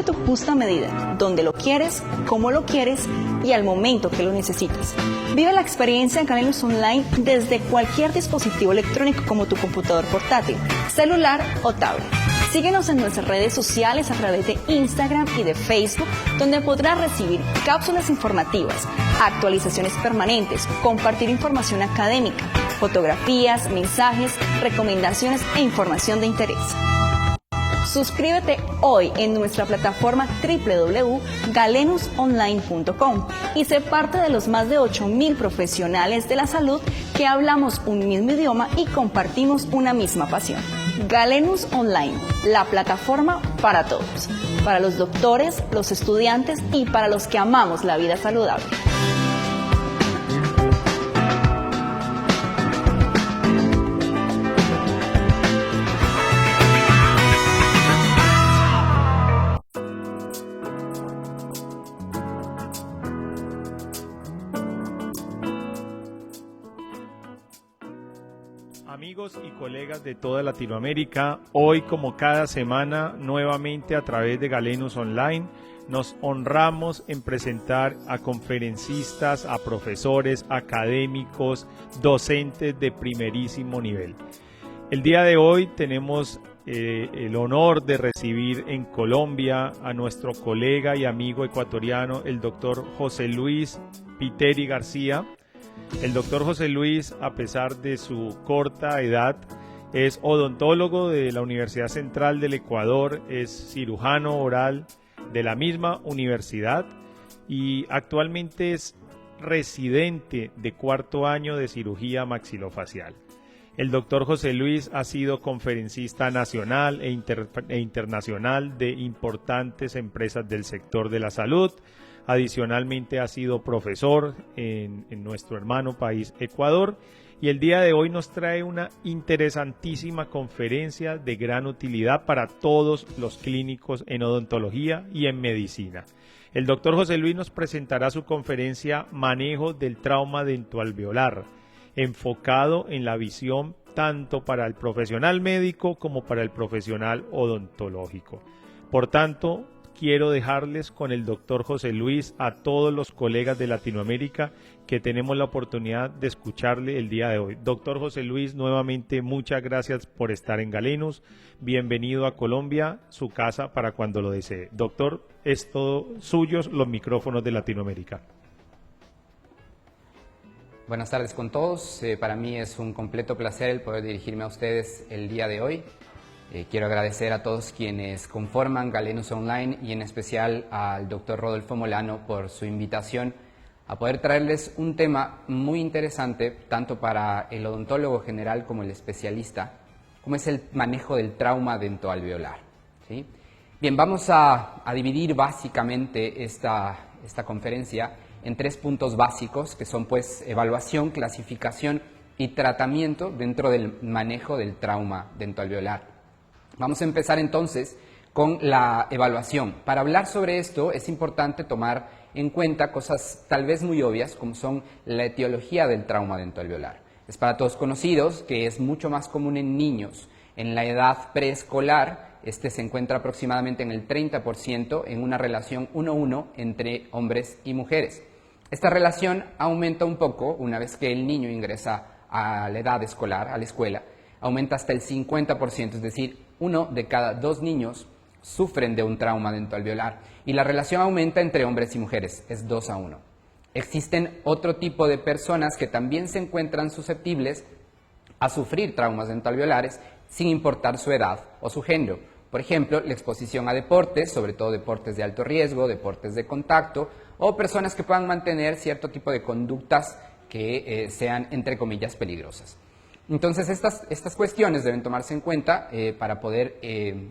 tu justa medida, donde lo quieres, cómo lo quieres y al momento que lo necesitas. Vive la experiencia en Galenus Online desde cualquier dispositivo electrónico como tu computador portátil, celular o tablet. Síguenos en nuestras redes sociales a través de Instagram y de Facebook, donde podrás recibir cápsulas informativas, actualizaciones permanentes, compartir información académica, fotografías, mensajes, recomendaciones e información de interés. Suscríbete hoy en nuestra plataforma www.galenusonline.com y sé parte de los más de 8.000 profesionales de la salud que hablamos un mismo idioma y compartimos una misma pasión. Galenus Online, la plataforma para todos, para los doctores, los estudiantes y para los que amamos la vida saludable. Amigos y colegas de toda Latinoamérica, hoy como cada semana nuevamente a través de Galenus Online nos honramos en presentar a conferencistas, a profesores, académicos, docentes de primerísimo nivel. El día de hoy tenemos el honor de recibir en Colombia a nuestro colega y amigo ecuatoriano, el doctor José Luis Piteri García. El doctor José Luis, a pesar de su corta edad, es odontólogo de la Universidad Central del Ecuador, es cirujano oral de la misma universidad y actualmente es residente de cuarto año de cirugía maxilofacial. El doctor José Luis ha sido conferencista nacional e internacional de importantes empresas del sector de la salud. Adicionalmente ha sido profesor en nuestro hermano país Ecuador y el día de hoy nos trae una interesantísima conferencia de gran utilidad para todos los clínicos en odontología y en medicina. El doctor José Luis nos presentará su conferencia Manejo del trauma dentoalveolar, enfocado en la visión tanto para el profesional médico como para el profesional odontológico. Por tanto, quiero dejarles con el doctor José Luis a todos los colegas de Latinoamérica que tenemos la oportunidad de escucharle el día de hoy. Doctor José Luis, nuevamente muchas gracias por estar en Galenus. Bienvenido a Colombia, su casa para cuando lo desee. Doctor, es todo suyos los micrófonos de Latinoamérica. Buenas tardes con todos. Para mí es un completo placer el poder dirigirme a ustedes el día de hoy. Quiero agradecer a todos quienes conforman Galenus Online y en especial al doctor Rodolfo Molano por su invitación a poder traerles un tema muy interesante tanto para el odontólogo general como el especialista, como es el manejo del trauma dentoalveolar, ¿sí? Bien, vamos a dividir básicamente esta conferencia en 3 puntos básicos que son pues evaluación, clasificación y tratamiento dentro del manejo del trauma dentoalveolar. Vamos a empezar entonces con la evaluación. Para hablar sobre esto es importante tomar en cuenta cosas tal vez muy obvias como son la etiología del trauma dentoalveolar. Es para todos conocidos que es mucho más común en niños. En la edad preescolar este se encuentra aproximadamente en el 30% en una relación 1:1 entre hombres y mujeres. Esta relación aumenta un poco una vez que el niño ingresa a la edad escolar, a la escuela, aumenta hasta el 50%, es decir, 1 de cada 2 niños sufren de un trauma dentoalveolar y la relación aumenta entre hombres y mujeres, es 2:1. Existen otro tipo de personas que también se encuentran susceptibles a sufrir traumas dentoalveolares sin importar su edad o su género. Por ejemplo, la exposición a deportes, sobre todo deportes de alto riesgo, deportes de contacto, o personas que puedan mantener cierto tipo de conductas que sean, entre comillas, peligrosas. Entonces, estas cuestiones deben tomarse en cuenta para poder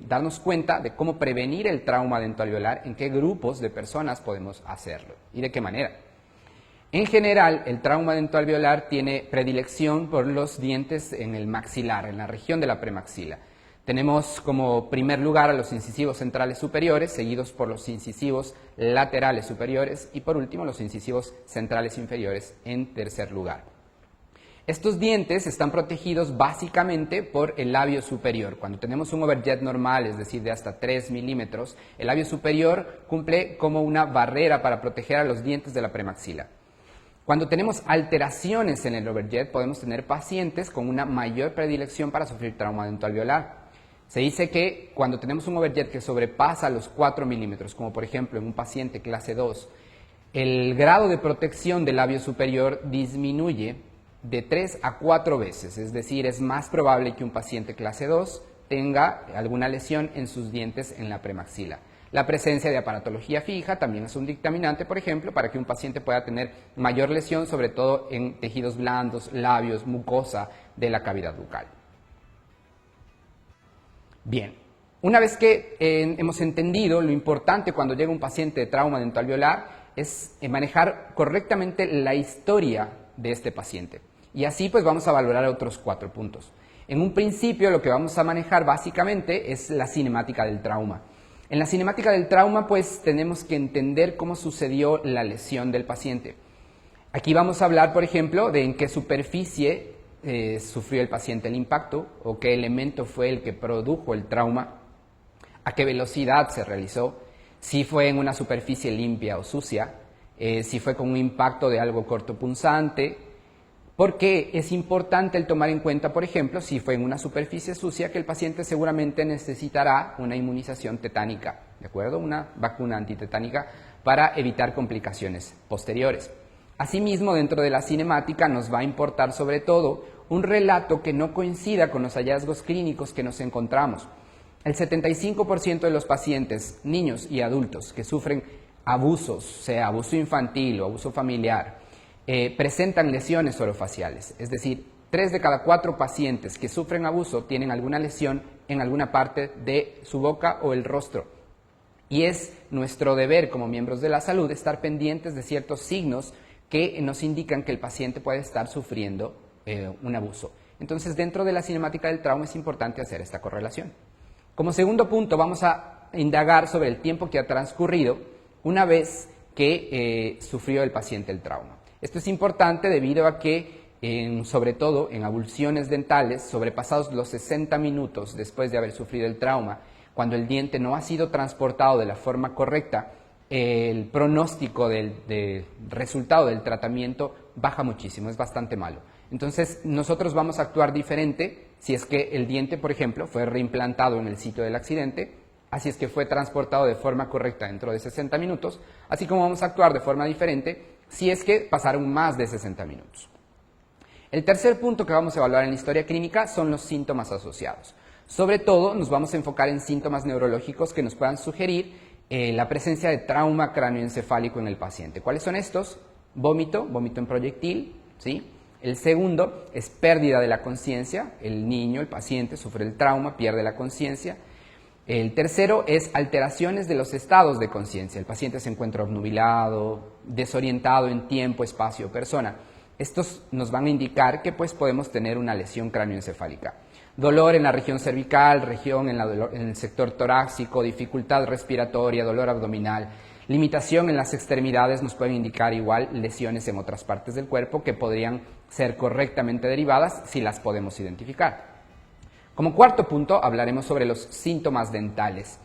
darnos cuenta de cómo prevenir el trauma dentoalveolar, en qué grupos de personas podemos hacerlo y de qué manera. En general, el trauma dentoalveolar tiene predilección por los dientes en el maxilar, en la región de la premaxila. Tenemos como primer lugar a los incisivos centrales superiores, seguidos por los incisivos laterales superiores y por último los incisivos centrales inferiores en tercer lugar. Estos dientes están protegidos básicamente por el labio superior. Cuando tenemos un overjet normal, es decir, de hasta 3 milímetros, el labio superior cumple como una barrera para proteger a los dientes de la premaxila. Cuando tenemos alteraciones en el overjet, podemos tener pacientes con una mayor predilección para sufrir trauma dentoalveolar. Se dice que cuando tenemos un overjet que sobrepasa los 4 milímetros, como por ejemplo en un paciente clase 2, el grado de protección del labio superior disminuye de 3 a 4 veces, es decir, es más probable que un paciente clase 2 tenga alguna lesión en sus dientes en la premaxila. La presencia de aparatología fija también es un dictaminante, por ejemplo, para que un paciente pueda tener mayor lesión, sobre todo en tejidos blandos, labios, mucosa de la cavidad bucal. Bien, una vez que hemos entendido lo importante cuando llega un paciente de trauma dentoalveolar es manejar correctamente la historia de este paciente. Y así pues vamos a valorar otros 4 puntos. En un principio lo que vamos a manejar básicamente es la cinemática del trauma. En la cinemática del trauma pues tenemos que entender cómo sucedió la lesión del paciente. Aquí vamos a hablar, por ejemplo, de en qué superficie sufrió el paciente el impacto o qué elemento fue el que produjo el trauma, a qué velocidad se realizó, si fue en una superficie limpia o sucia, si fue con un impacto de algo cortopunzante, porque es importante el tomar en cuenta, por ejemplo, si fue en una superficie sucia, que el paciente seguramente necesitará una inmunización tetánica, ¿de acuerdo? Una vacuna antitetánica para evitar complicaciones posteriores. Asimismo, dentro de la cinemática nos va a importar sobre todo un relato que no coincida con los hallazgos clínicos que nos encontramos. El 75% de los pacientes, niños y adultos que sufren abusos, sea abuso infantil o abuso familiar, presentan lesiones orofaciales, es decir, 3 de cada 4 pacientes que sufren abuso tienen alguna lesión en alguna parte de su boca o el rostro. Y es nuestro deber como miembros de la salud estar pendientes de ciertos signos que nos indican que el paciente puede estar sufriendo un abuso. Entonces, dentro de la cinemática del trauma es importante hacer esta correlación. Como segundo punto, vamos a indagar sobre el tiempo que ha transcurrido una vez que sufrió el paciente el trauma. Esto es importante debido a que, sobre todo en avulsiones dentales, sobrepasados los 60 minutos después de haber sufrido el trauma, cuando el diente no ha sido transportado de la forma correcta, el pronóstico del resultado del tratamiento baja muchísimo, es bastante malo. Entonces, nosotros vamos a actuar diferente si es que el diente, por ejemplo, fue reimplantado en el sitio del accidente, así es que fue transportado de forma correcta dentro de 60 minutos, así como vamos a actuar de forma diferente si es que pasaron más de 60 minutos. El tercer punto que vamos a evaluar en la historia clínica son los síntomas asociados. Sobre todo nos vamos a enfocar en síntomas neurológicos que nos puedan sugerir la presencia de trauma cráneoencefálico en el paciente. ¿Cuáles son estos? Vómito en proyectil, ¿sí? El segundo es pérdida de la conciencia. El niño, el paciente, sufre el trauma, pierde la conciencia. El tercero es alteraciones de los estados de conciencia. El paciente se encuentra obnubilado, desorientado en tiempo, espacio, persona. Estos nos van a indicar que pues, podemos tener una lesión cráneoencefálica. Dolor en la región cervical, región en el sector torácico, dificultad respiratoria, dolor abdominal, limitación en las extremidades nos pueden indicar igual lesiones en otras partes del cuerpo que podrían ser correctamente derivadas si las podemos identificar. Como cuarto punto hablaremos sobre los síntomas dentales.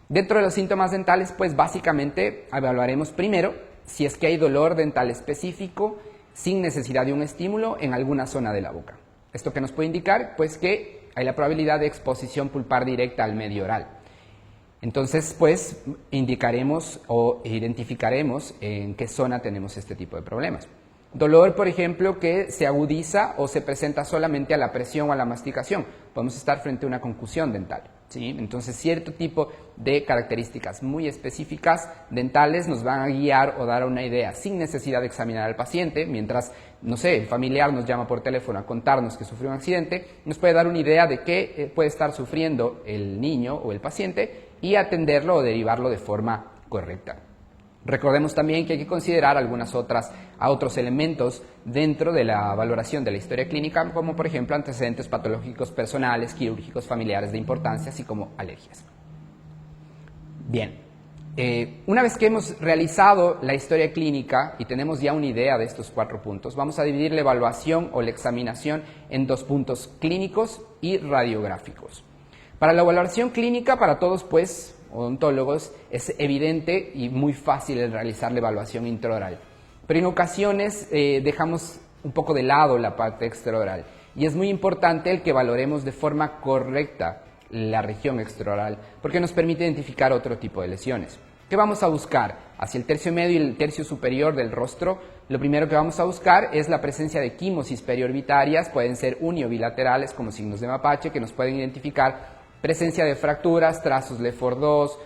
Dentro de los síntomas dentales, pues básicamente evaluaremos primero si es que hay dolor dental específico sin necesidad de un estímulo en alguna zona de la boca. Esto que nos puede indicar, pues que hay la probabilidad de exposición pulpar directa al medio oral. Entonces, pues indicaremos o identificaremos en qué zona tenemos este tipo de problemas. Dolor, por ejemplo, que se agudiza o se presenta solamente a la presión o a la masticación. Podemos estar frente a una concusión dental, ¿sí? Entonces, cierto tipo de características muy específicas dentales nos van a guiar o dar una idea sin necesidad de examinar al paciente. Mientras, no sé, el familiar nos llama por teléfono a contarnos que sufrió un accidente, nos puede dar una idea de qué puede estar sufriendo el niño o el paciente y atenderlo o derivarlo de forma correcta. Recordemos también que hay que considerar otros elementos dentro de la valoración de la historia clínica, como por ejemplo antecedentes patológicos personales, quirúrgicos, familiares de importancia, así como alergias. Bien, Una vez que hemos realizado la historia clínica y tenemos ya una idea de estos 4 puntos, vamos a dividir la evaluación o la examinación en 2 puntos: clínicos y radiográficos. Para la evaluación clínica, para todos pues odontólogos, es evidente y muy fácil el realizar la evaluación intraoral. Pero en ocasiones dejamos un poco de lado la parte extraoral y es muy importante el que valoremos de forma correcta la región extraoral, porque nos permite identificar otro tipo de lesiones. ¿Qué vamos a buscar? Hacia el tercio medio y el tercio superior del rostro, lo primero que vamos a buscar es la presencia de quimosis periorbitarias, pueden ser uni o bilaterales como signos de mapache, que nos pueden identificar presencia de fracturas, trazos Lefort 2,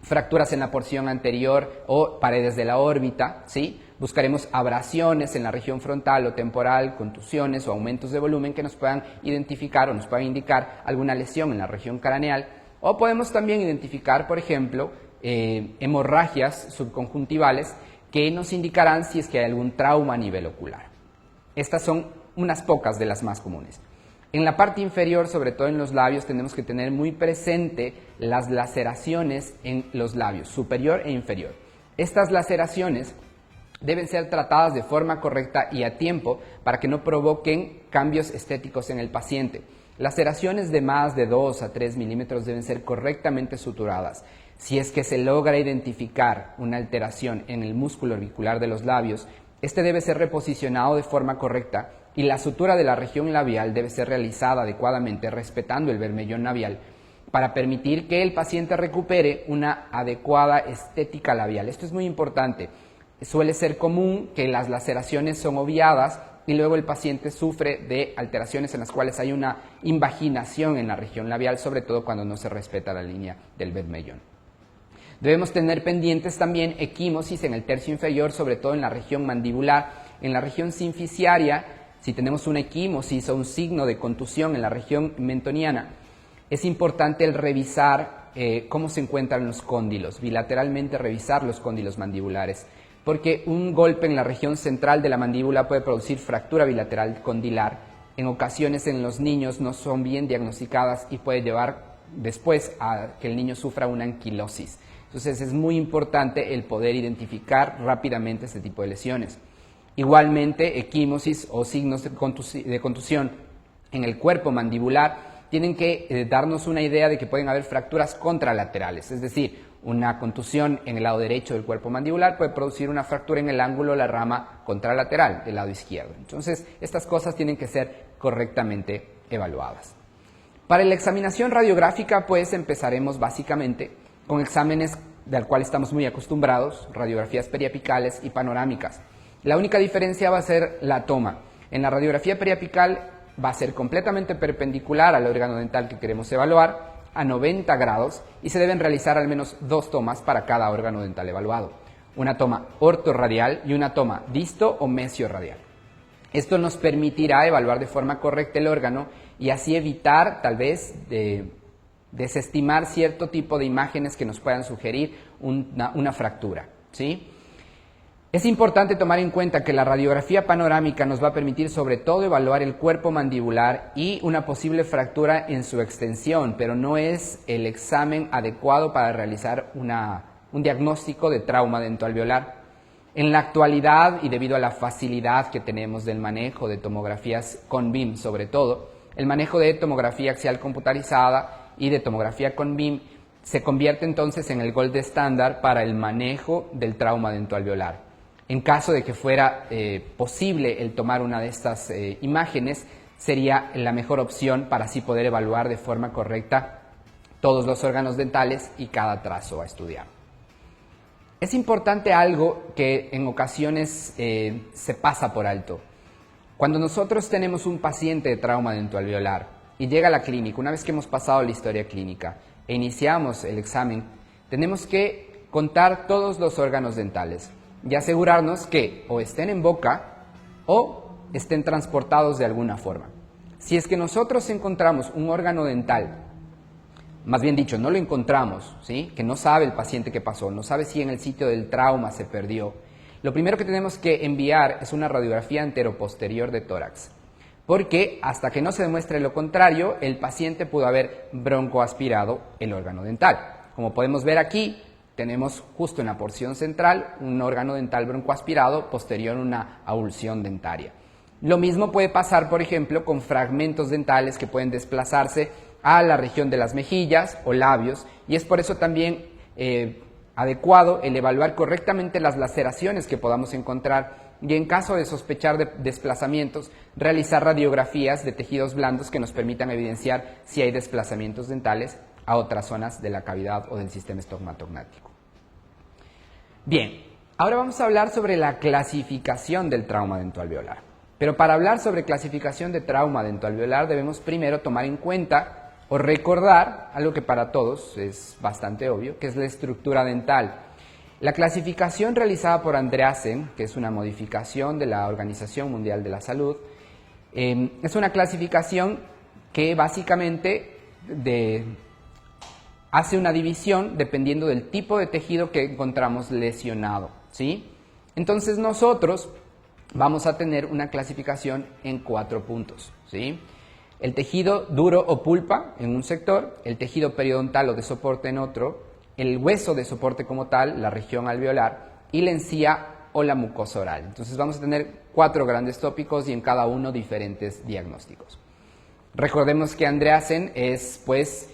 fracturas en la porción anterior o paredes de la órbita, ¿sí? Buscaremos abrasiones en la región frontal o temporal, contusiones o aumentos de volumen que nos puedan identificar o nos puedan indicar alguna lesión en la región craneal. O podemos también identificar, por ejemplo, hemorragias subconjuntivales que nos indicarán si es que hay algún trauma a nivel ocular. Estas son unas pocas de las más comunes. En la parte inferior, sobre todo en los labios, tenemos que tener muy presente las laceraciones en los labios, superior e inferior. Estas laceraciones deben ser tratadas de forma correcta y a tiempo para que no provoquen cambios estéticos en el paciente. Laceraciones de más de 2 a 3 milímetros deben ser correctamente suturadas. Si es que se logra identificar una alteración en el músculo orbicular de los labios, este debe ser reposicionado de forma correcta y la sutura de la región labial debe ser realizada adecuadamente, respetando el bermellón labial, para permitir que el paciente recupere una adecuada estética labial. Esto es muy importante. Suele ser común que las laceraciones son obviadas y luego el paciente sufre de alteraciones en las cuales hay una invaginación en la región labial, sobre todo cuando no se respeta la línea del bermellón. Debemos tener pendientes también equimosis en el tercio inferior, sobre todo en la región mandibular, en la región sinficiaria. Si tenemos una equimosis o un signo de contusión en la región mentoniana, es importante el revisar cómo se encuentran los cóndilos, bilateralmente revisar los cóndilos mandibulares, porque un golpe en la región central de la mandíbula puede producir fractura bilateral condilar. En ocasiones en los niños no son bien diagnosticadas y puede llevar después a que el niño sufra una anquilosis. Entonces es muy importante el poder identificar rápidamente este tipo de lesiones. Igualmente, equimosis o signos de contusión en el cuerpo mandibular tienen que darnos una idea de que pueden haber fracturas contralaterales, es decir, una contusión en el lado derecho del cuerpo mandibular puede producir una fractura en el ángulo de la rama contralateral del lado izquierdo. Entonces, estas cosas tienen que ser correctamente evaluadas. Para la examinación radiográfica, pues empezaremos básicamente con exámenes del cual estamos muy acostumbrados, radiografías periapicales y panorámicas. La única diferencia va a ser la toma. En la radiografía periapical va a ser completamente perpendicular al órgano dental que queremos evaluar, a 90 grados, y se deben realizar al menos 2 tomas para cada órgano dental evaluado. Una toma ortorradial y una toma disto o mesiorradial. Esto nos permitirá evaluar de forma correcta el órgano y así evitar tal vez desestimar cierto tipo de imágenes que nos puedan sugerir una fractura, ¿sí? Es importante tomar en cuenta que la radiografía panorámica nos va a permitir sobre todo evaluar el cuerpo mandibular y una posible fractura en su extensión, pero no es el examen adecuado para realizar un diagnóstico de trauma dentoalveolar. En la actualidad, y debido a la facilidad que tenemos del manejo de tomografías con BIM sobre todo, el manejo de tomografía axial computarizada y de tomografía con BIM se convierte entonces en el gold estándar para el manejo del trauma dentoalveolar. En caso de que fuera posible el tomar una de estas imágenes, sería la mejor opción para así poder evaluar de forma correcta todos los órganos dentales y cada trazo a estudiar. Es importante algo que en ocasiones se pasa por alto. Cuando nosotros tenemos un paciente de trauma dentoalveolar y llega a la clínica, una vez que hemos pasado la historia clínica e iniciamos el examen, tenemos que contar todos los órganos dentales y asegurarnos que o estén en boca o estén transportados de alguna forma. Si es que nosotros encontramos un órgano dental, más bien dicho, no lo encontramos, ¿sí? Que no sabe el paciente qué pasó, no sabe si en el sitio del trauma se perdió, lo primero que tenemos que enviar es una radiografía anteroposterior de tórax, porque hasta que no se demuestre lo contrario, el paciente pudo haber broncoaspirado el órgano dental. Como podemos ver aquí, tenemos justo en la porción central un órgano dental broncoaspirado, posterior una avulsión dentaria. Lo mismo puede pasar, por ejemplo, con fragmentos dentales que pueden desplazarse a la región de las mejillas o labios, y es por eso también adecuado el evaluar correctamente las laceraciones que podamos encontrar y, en caso de sospechar de desplazamientos, realizar radiografías de tejidos blandos que nos permitan evidenciar si hay desplazamientos dentales a otras zonas de la cavidad o del sistema estomatognático. Bien, ahora vamos a hablar sobre la clasificación del trauma dentoalveolar. Pero para hablar sobre clasificación de trauma dentoalveolar debemos primero tomar en cuenta o recordar algo que para todos es bastante obvio, que es la estructura dental. La clasificación realizada por Andreasen, que es una modificación de la Organización Mundial de la Salud, es una clasificación que básicamente hace una división dependiendo del tipo de tejido que encontramos lesionado, ¿sí? Entonces nosotros vamos a tener una clasificación en 4 puntos, ¿sí? El tejido duro o pulpa en un sector, el tejido periodontal o de soporte en otro, el hueso de soporte como tal, la región alveolar, y la encía o la mucosa oral. Entonces vamos a tener 4 grandes tópicos y en cada uno diferentes diagnósticos. Recordemos que Andreasen es pues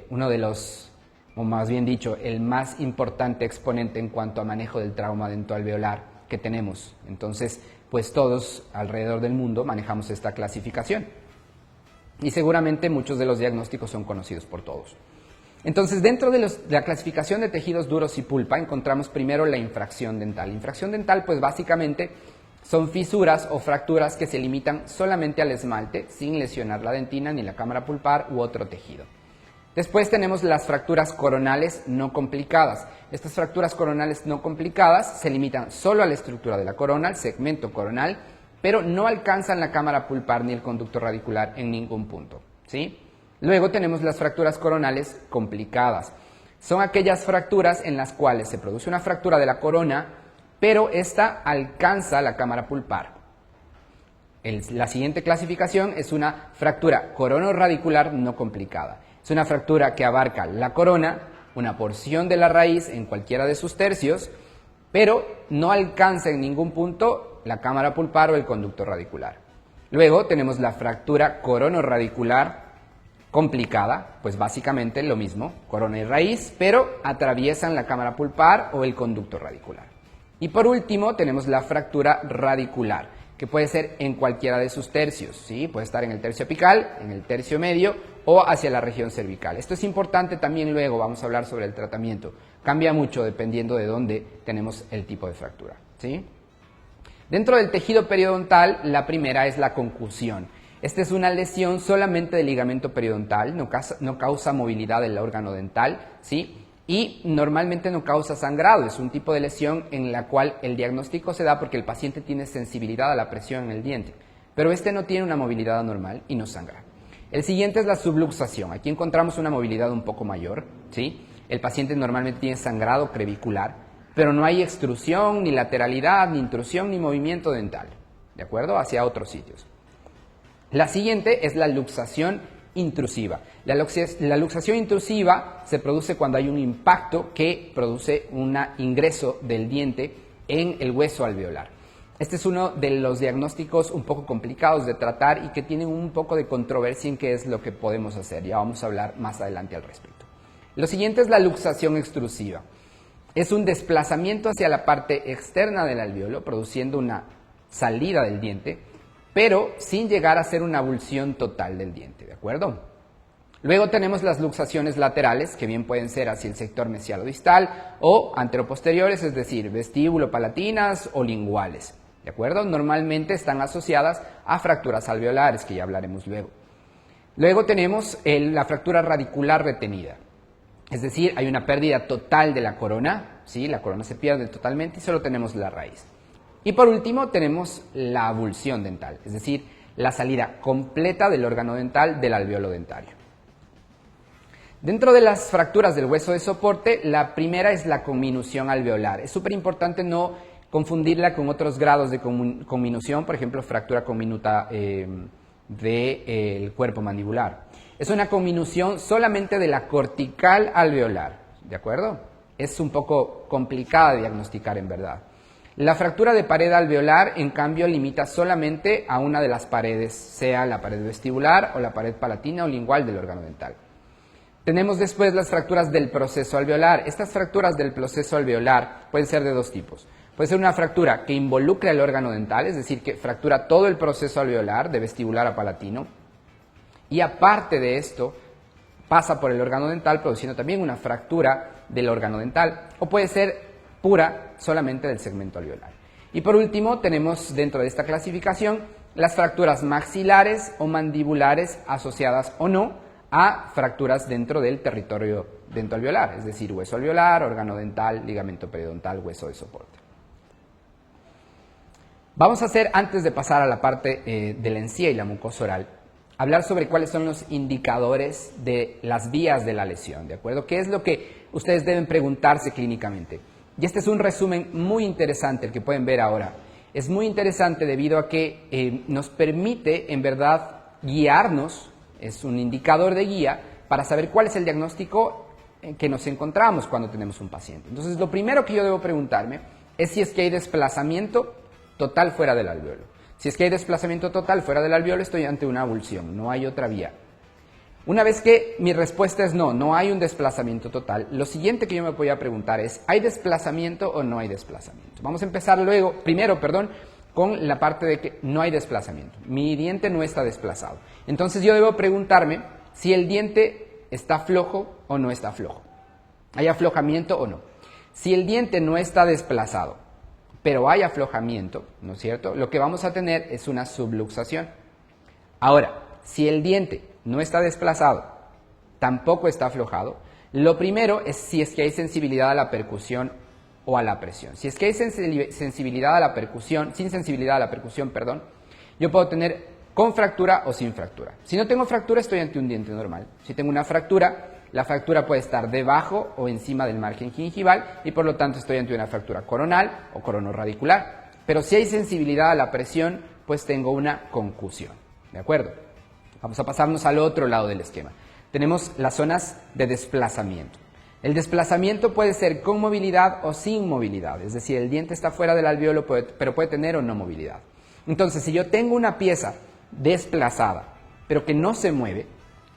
uno de los, o más bien dicho, el más importante exponente en cuanto a manejo del trauma dentoalveolar que tenemos. Entonces, pues todos alrededor del mundo manejamos esta clasificación. Y seguramente muchos de los diagnósticos son conocidos por todos. Entonces, dentro de la clasificación de tejidos duros y pulpa, encontramos primero la infracción dental. La infracción dental, pues básicamente son fisuras o fracturas que se limitan solamente al esmalte, sin lesionar la dentina ni la cámara pulpar u otro tejido. Después tenemos las fracturas coronales no complicadas. Estas fracturas coronales no complicadas se limitan solo a la estructura de la corona, al segmento coronal, pero no alcanzan la cámara pulpar ni el conducto radicular en ningún punto, ¿sí? Luego tenemos las fracturas coronales complicadas. Son aquellas fracturas en las cuales se produce una fractura de la corona, pero esta alcanza la cámara pulpar. La siguiente clasificación es una fractura coronoradicular no complicada. Es una fractura que abarca la corona, una porción de la raíz en cualquiera de sus tercios, pero no alcanza en ningún punto la cámara pulpar o el conducto radicular. Luego tenemos la fractura coronoradicular complicada, pues básicamente lo mismo, corona y raíz, pero atraviesan la cámara pulpar o el conducto radicular. Y por último tenemos la fractura radicular, que puede ser en cualquiera de sus tercios, ¿sí? Puede estar en el tercio apical, en el tercio medio o hacia la región cervical. Esto es importante también, luego vamos a hablar sobre el tratamiento. Cambia mucho dependiendo de dónde tenemos el tipo de fractura, ¿sí? Dentro del tejido periodontal, la primera es la concusión. Esta es una lesión solamente del ligamento periodontal, no causa movilidad del órgano dental, ¿sí? Y normalmente no causa sangrado. Es un tipo de lesión en la cual el diagnóstico se da porque el paciente tiene sensibilidad a la presión en el diente, pero este no tiene una movilidad anormal y no sangra. El siguiente es la subluxación. Aquí encontramos una movilidad un poco mayor, ¿sí? El paciente normalmente tiene sangrado crevicular, pero no hay extrusión, ni lateralidad, ni intrusión, ni movimiento dental, ¿de acuerdo? Hacia otros sitios. La siguiente es la luxación intrusiva. La luxación intrusiva se produce cuando hay un impacto que produce un ingreso del diente en el hueso alveolar. Este es uno de los diagnósticos un poco complicados de tratar y que tienen un poco de controversia en qué es lo que podemos hacer. Ya vamos a hablar más adelante al respecto. Lo siguiente es la luxación extrusiva. Es un desplazamiento hacia la parte externa del alveolo, produciendo una salida del diente, pero sin llegar a ser una avulsión total del diente, ¿de acuerdo? Luego tenemos las luxaciones laterales, que bien pueden ser hacia el sector mesialo-distal o anteroposteriores, es decir, vestíbulo-palatinas o linguales, ¿de acuerdo? Normalmente están asociadas a fracturas alveolares, que ya hablaremos luego. Luego tenemos la fractura radicular retenida, es decir, hay una pérdida total de la corona, ¿sí? La corona se pierde totalmente y solo tenemos la raíz. Y por último tenemos la avulsión dental, es decir, la salida completa del órgano dental del alveolo dentario. Dentro de las fracturas del hueso de soporte, la primera es la conminución alveolar. Es súper importante no confundirla con otros grados de conminución, por ejemplo, fractura conminuta del cuerpo mandibular. Es una conminución solamente de la cortical alveolar, ¿de acuerdo? es un poco complicada de diagnosticar en verdad. La fractura de pared alveolar, en cambio, limita solamente a una de las paredes, sea la pared vestibular o la pared palatina o lingual del órgano dental. Tenemos después las fracturas del proceso alveolar. Estas fracturas del proceso alveolar pueden ser de dos tipos. Puede ser una fractura que involucra el órgano dental, es decir, que fractura todo el proceso alveolar, de vestibular a palatino, y aparte de esto, pasa por el órgano dental produciendo también una fractura del órgano dental, o puede ser pura solamente del segmento alveolar. Y por último, tenemos dentro de esta clasificación las fracturas maxilares o mandibulares asociadas o no a fracturas dentro del territorio dentoalveolar, es decir, hueso alveolar, órgano dental, ligamento periodontal, hueso de soporte. Vamos a hacer, antes de pasar a la parte de la encía y la mucosa oral, hablar sobre cuáles son los indicadores de las vías de la lesión, ¿de acuerdo? ¿Qué es lo que ustedes deben preguntarse clínicamente? Y este es un resumen muy interesante, el que pueden ver ahora. Es muy interesante debido a que nos permite, en verdad, guiarnos, es un indicador de guía para saber cuál es el diagnóstico que nos encontramos cuando tenemos un paciente. Entonces, lo primero que yo debo preguntarme es si es que hay desplazamiento total fuera del alveolo. Si es que hay desplazamiento total fuera del alveolo, estoy ante una avulsión, no hay otra vía. Una vez que mi respuesta es no hay un desplazamiento total, lo siguiente que yo me voy a preguntar es, ¿hay desplazamiento o no hay desplazamiento? Vamos a empezar primero, con la parte de que no hay desplazamiento. Mi diente no está desplazado. Entonces yo debo preguntarme si el diente está flojo o no está flojo. ¿Hay aflojamiento o no? Si el diente no está desplazado, pero hay aflojamiento, ¿no es cierto? Lo que vamos a tener es una subluxación. Ahora, si el diente no está desplazado, tampoco está aflojado, lo primero es si es que hay sensibilidad a la percusión o a la presión. Si es que hay sensibilidad a la percusión, sin sensibilidad a la percusión, yo puedo tener con fractura o sin fractura. Si no tengo fractura, estoy ante un diente normal. Si tengo una fractura, la fractura puede estar debajo o encima del margen gingival y por lo tanto estoy ante una fractura coronal o coronorradicular. Pero si hay sensibilidad a la presión, pues tengo una concusión. ¿De acuerdo? Vamos a pasarnos al otro lado del esquema. Tenemos las zonas de desplazamiento. El desplazamiento puede ser con movilidad o sin movilidad, es decir, el diente está fuera del alveolo, pero puede tener o no movilidad. Entonces, si yo tengo una pieza desplazada, pero que no se mueve,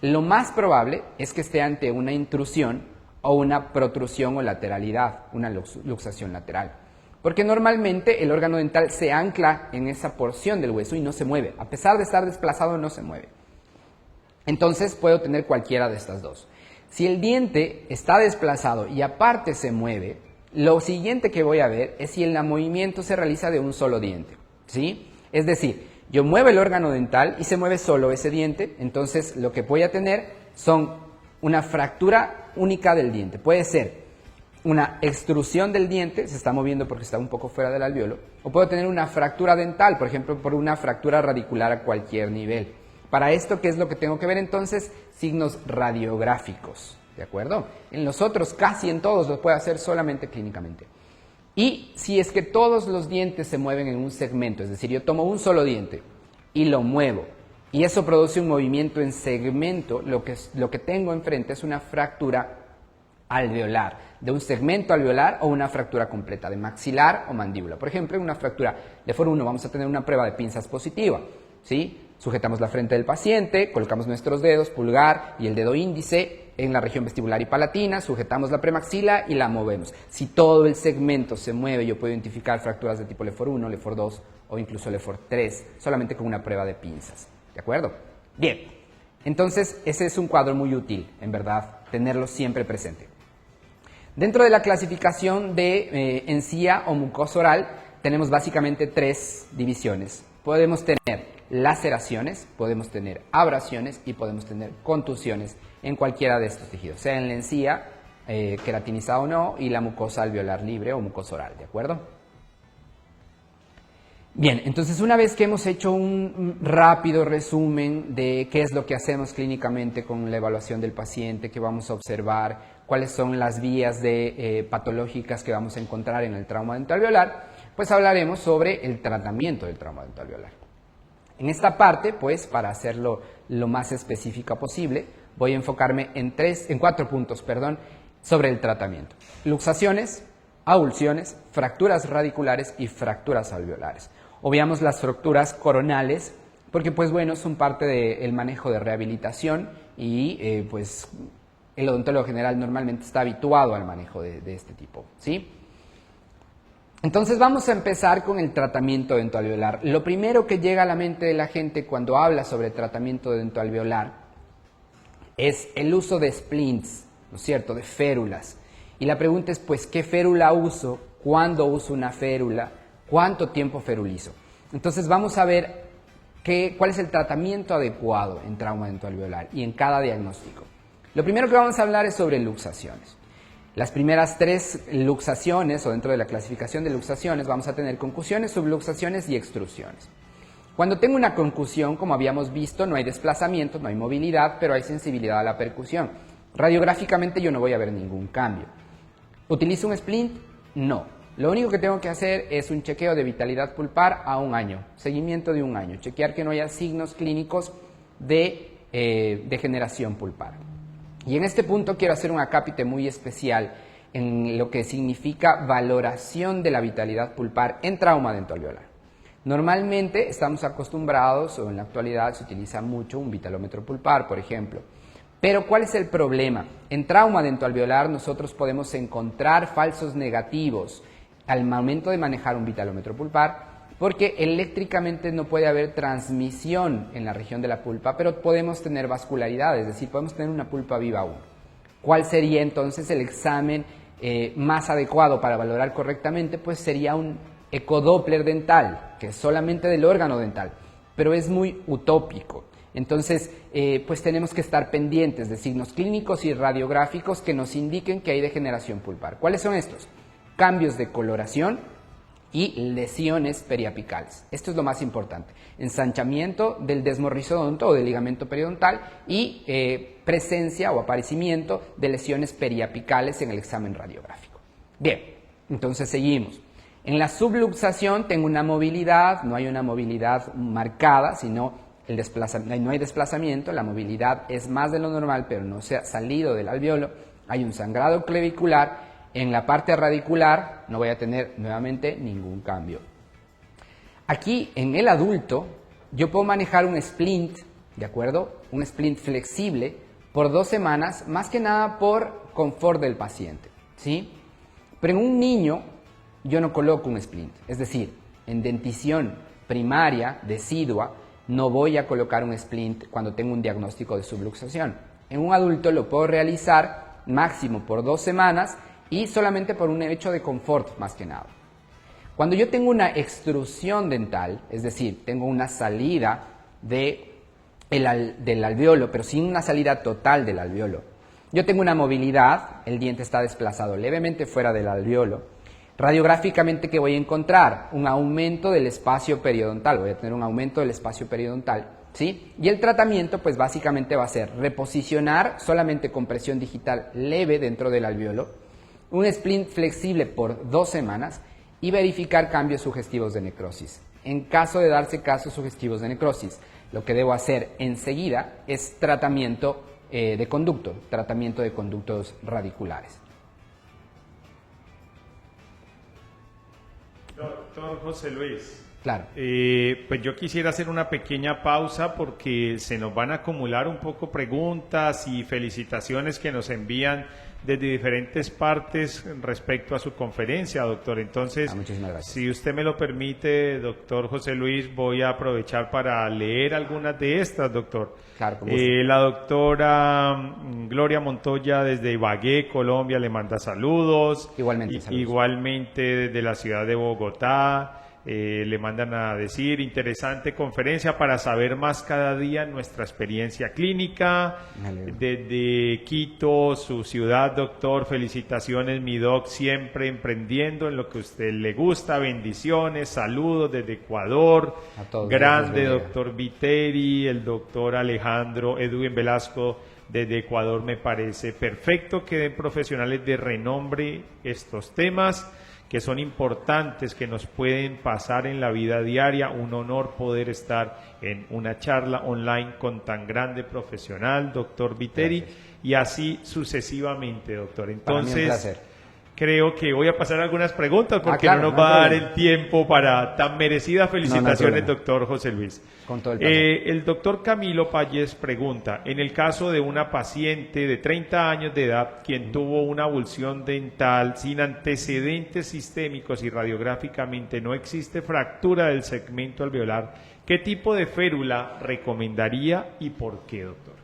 lo más probable es que esté ante una intrusión o una protrusión o lateralidad, una luxación lateral. Porque normalmente el órgano dental se ancla en esa porción del hueso y no se mueve. A pesar de estar desplazado, no se mueve. Entonces puedo tener cualquiera de estas dos. Si el diente está desplazado y aparte se mueve, lo siguiente que voy a ver es si el movimiento se realiza de un solo diente, ¿sí? Es decir, yo muevo el órgano dental y se mueve solo ese diente, entonces lo que voy a tener son una fractura única del diente. Puede ser una extrusión del diente, se está moviendo porque está un poco fuera del alveolo, o puedo tener una fractura dental, por ejemplo, por una fractura radicular a cualquier nivel. Para esto, ¿qué es lo que tengo que ver entonces? Signos radiográficos, ¿de acuerdo? En los otros, casi en todos, los puedo hacer solamente clínicamente. Y si es que todos los dientes se mueven en un segmento, es decir, yo tomo un solo diente y lo muevo, y eso produce un movimiento en segmento, lo que tengo enfrente es una fractura alveolar, de un segmento alveolar o una fractura completa, de maxilar o mandíbula. Por ejemplo, en una fractura de foro 1 vamos a tener una prueba de pinzas positiva, ¿sí? Sujetamos la frente del paciente, colocamos nuestros dedos, pulgar y el dedo índice en la región vestibular y palatina, sujetamos la premaxila y la movemos. Si todo el segmento se mueve, yo puedo identificar fracturas de tipo LEFOR 1, LEFOR 2 o incluso LEFOR 3, solamente con una prueba de pinzas. ¿De acuerdo? Bien, entonces ese es un cuadro muy útil, en verdad, tenerlo siempre presente. Dentro de la clasificación de encía o mucosa oral, tenemos básicamente tres divisiones. Podemos tener laceraciones, podemos tener abrasiones y podemos tener contusiones en cualquiera de estos tejidos, sea en la encía, queratinizada o no, y la mucosa alveolar libre o mucosa oral, ¿de acuerdo? Bien, entonces una vez que hemos hecho un rápido resumen de qué es lo que hacemos clínicamente con la evaluación del paciente, qué vamos a observar, cuáles son las vías patológicas que vamos a encontrar en el trauma dentalveolar, pues hablaremos sobre el tratamiento del trauma dentalveolar. En esta parte, pues, para hacerlo lo más específica posible, voy a enfocarme en 4 puntos, sobre el tratamiento. Luxaciones, avulsiones, fracturas radiculares y fracturas alveolares. Obviamos las fracturas coronales porque, pues bueno, son parte del manejo de rehabilitación y pues el odontólogo general normalmente está habituado al manejo de este tipo, ¿sí? Entonces vamos a empezar con el tratamiento dentoalveolar. Lo primero que llega a la mente de la gente cuando habla sobre tratamiento dentoalveolar es el uso de splints, ¿no es cierto?, de férulas. Y la pregunta es, pues, ¿qué férula uso? ¿Cuándo uso una férula? ¿Cuánto tiempo ferulizo? Entonces vamos a ver cuál es el tratamiento adecuado en trauma dentoalveolar y en cada diagnóstico. Lo primero que vamos a hablar es sobre luxaciones. Las primeras 3 luxaciones, o dentro de la clasificación de luxaciones, vamos a tener concusiones, subluxaciones y extrusiones. Cuando tengo una concusión, como habíamos visto, no hay desplazamiento, no hay movilidad, pero hay sensibilidad a la percusión. Radiográficamente yo no voy a ver ningún cambio. ¿Utilizo un splint? No. Lo único que tengo que hacer es un chequeo de vitalidad pulpar a 1 año, seguimiento de 1 año, chequear que no haya signos clínicos de degeneración pulpar. Y en este punto quiero hacer un acápite muy especial en lo que significa valoración de la vitalidad pulpar en trauma dentoalveolar. Normalmente estamos acostumbrados, o en la actualidad se utiliza mucho un vitalómetro pulpar, por ejemplo. Pero ¿cuál es el problema? En trauma dentoalveolar nosotros podemos encontrar falsos negativos al momento de manejar un vitalómetro pulpar, porque eléctricamente no puede haber transmisión en la región de la pulpa, pero podemos tener vascularidad, es decir, podemos tener una pulpa viva aún. ¿Cuál sería entonces el examen más adecuado para valorar correctamente? Pues sería un ecodoppler dental, que es solamente del órgano dental, pero es muy utópico. Entonces, pues tenemos que estar pendientes de signos clínicos y radiográficos que nos indiquen que hay degeneración pulpar. ¿Cuáles son estos? Cambios de coloración y lesiones periapicales. Esto es lo más importante. Ensanchamiento del desmorrizodonto o del ligamento periodontal y presencia o aparecimiento de lesiones periapicales en el examen radiográfico. Bien, entonces seguimos. En la subluxación tengo una movilidad, no hay una movilidad marcada, sino no hay desplazamiento, la movilidad es más de lo normal, pero no se ha salido del alveolo, hay un sangrado clavicular. En la parte radicular no voy a tener nuevamente ningún cambio. Aquí en el adulto yo puedo manejar un splint, ¿de acuerdo? Un splint flexible por 2 semanas, más que nada por confort del paciente, ¿sí? Pero en un niño yo no coloco un splint, es decir, en dentición primaria, decidua, no voy a colocar un splint cuando tengo un diagnóstico de subluxación. En un adulto lo puedo realizar máximo por 2 semanas y solamente por un hecho de confort más que nada. Cuando yo tengo una extrusión dental, es decir, tengo una salida del alveolo, pero sin una salida total del alveolo, yo tengo una movilidad, el diente está desplazado levemente fuera del alveolo. Radiográficamente, ¿qué voy a encontrar? Un aumento del espacio periodontal, voy a tener un aumento del espacio periodontal, ¿sí? Y el tratamiento, pues básicamente va a ser reposicionar solamente con presión digital leve dentro del alveolo, un splint flexible por 2 semanas y verificar cambios sugestivos de necrosis. En caso de darse casos sugestivos de necrosis, lo que debo hacer enseguida es tratamiento de conducto, tratamiento de conductos radiculares. Doctor José Luis, Claro. pues yo quisiera hacer una pequeña pausa porque se nos van a acumular un poco preguntas y felicitaciones que nos envían desde diferentes partes respecto a su conferencia, doctor. Entonces, muchísimas gracias. Si usted me lo permite, doctor José Luis, voy a aprovechar para leer algunas de estas, doctor. Claro, con gusto. La doctora Gloria Montoya desde Ibagué, Colombia, le manda saludos. Igualmente, saludos. Igualmente desde la ciudad de Bogotá. Le mandan a decir, interesante conferencia para saber más cada día nuestra experiencia clínica. Desde Quito, su ciudad, doctor, felicitaciones, mi doc, siempre emprendiendo en lo que a usted le gusta, bendiciones, saludos desde Ecuador. A todos, grande doctor Viteri, el doctor Alejandro Edwin Velasco desde Ecuador. Me parece perfecto que den profesionales de renombre estos temas que son importantes, que nos pueden pasar en la vida diaria. Un honor poder estar en una charla online con tan grande profesional, doctor Viteri, y así sucesivamente, doctor. Entonces, para mí un placer. Creo que voy a pasar algunas preguntas porque claro, no nos va a dar el tiempo para tan merecidas felicitaciones, doctor José Luis. Con todo el placer. El doctor Camilo Payés pregunta, en el caso de una paciente de 30 años de edad quien tuvo una abulsión dental sin antecedentes sistémicos y radiográficamente no existe fractura del segmento alveolar, ¿qué tipo de férula recomendaría y por qué, doctor?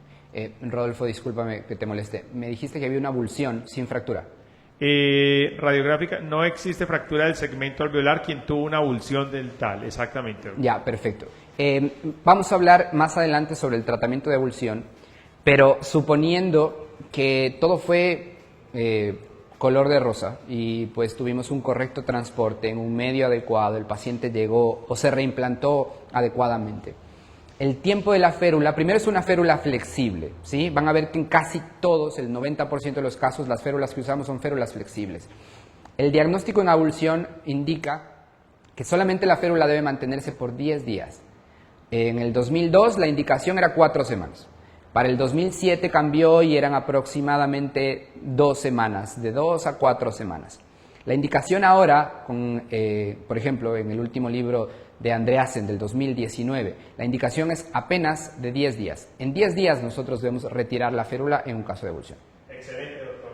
Rodolfo, discúlpame que te moleste. Me dijiste que había una abulsión sin fractura. Radiográfica, no existe fractura del segmento alveolar quien tuvo una abulsión dental, exactamente. Ya, perfecto. Vamos a hablar más adelante sobre el tratamiento de abulsión, pero suponiendo que todo fue color de rosa y pues tuvimos un correcto transporte en un medio adecuado, el paciente llegó o se reimplantó adecuadamente. El tiempo de la férula, primero es una férula flexible, ¿sí? Van a ver que en casi todos, el 90% de los casos, las férulas que usamos son férulas flexibles. El diagnóstico en abulsión indica que solamente la férula debe mantenerse por 10 días. En el 2002 la indicación era 4 semanas. Para el 2007 cambió y eran aproximadamente 2 semanas, de 2 a 4 semanas. La indicación ahora, por ejemplo, en el último libro de Andreasen del 2019, la indicación es apenas de 10 días. En 10 días nosotros debemos retirar la férula en un caso de abulsión. Excelente, doctor.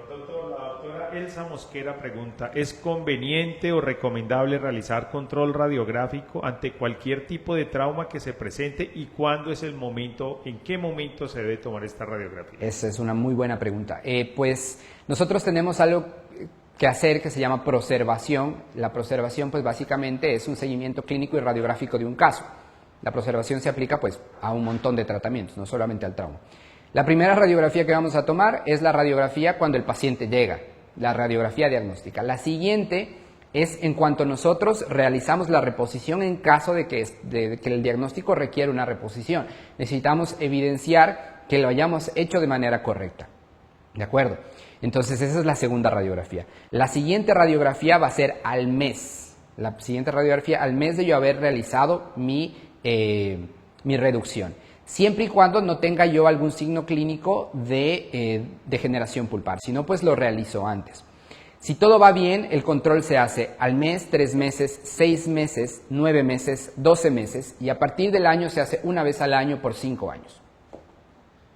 La doctora Elsa Mosquera pregunta, ¿es conveniente o recomendable realizar control radiográfico ante cualquier tipo de trauma que se presente y cuándo es el momento, en qué momento se debe tomar esta radiografía? Esa es una muy buena pregunta. Pues nosotros tenemos algo que hacer que se llama proservación. La proservación pues básicamente es un seguimiento clínico y radiográfico de un caso. La proservación se aplica pues a un montón de tratamientos, no solamente al trauma. La primera radiografía que vamos a tomar es la radiografía cuando el paciente llega, la radiografía diagnóstica. La siguiente es en cuanto nosotros realizamos la reposición en caso de que el diagnóstico requiere una reposición. Necesitamos evidenciar que lo hayamos hecho de manera correcta. ¿De acuerdo? Entonces esa es la segunda radiografía. La siguiente radiografía va a ser al mes. La siguiente radiografía al mes de yo haber realizado mi reducción. Siempre y cuando no tenga yo algún signo clínico de degeneración pulpar. Si no, pues lo realizo antes. Si todo va bien, el control se hace al mes, 3 meses, 6 meses, 9 meses, 12 meses y a partir del año se hace una vez al año por 5 años.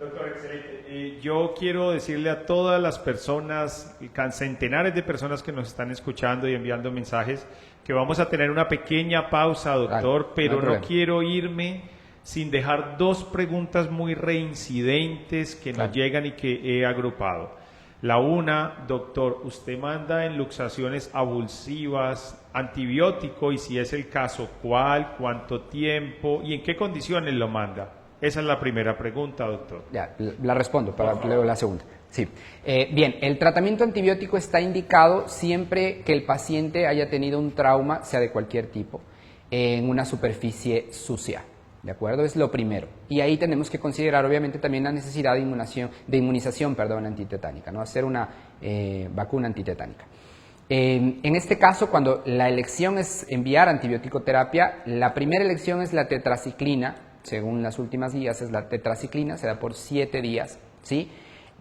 Doctor, excelente. Yo quiero decirle a todas las personas, centenares de personas que nos están escuchando y enviando mensajes, que vamos a tener una pequeña pausa, doctor, Claro, pero no no quiero irme sin dejar 2 preguntas muy reincidentes que nos llegan y que he agrupado. La una, doctor, usted manda en luxaciones abulsivas antibiótico y si es el caso, ¿cuál, cuánto tiempo y en qué condiciones lo manda? Esa es la primera pregunta, doctor. Ya, la respondo para luego la segunda. Sí. Bien, el tratamiento antibiótico está indicado siempre que el paciente haya tenido un trauma, sea de cualquier tipo, en una superficie sucia. ¿De acuerdo? Es lo primero. Y ahí tenemos que considerar obviamente también la necesidad de inmunización antitetánica, ¿no? Hacer una vacuna antitetánica. En este caso, cuando la elección es enviar antibiótico terapia, la primera elección es la tetraciclina. Según las últimas guías es la tetraciclina, se da por 7 días, ¿sí?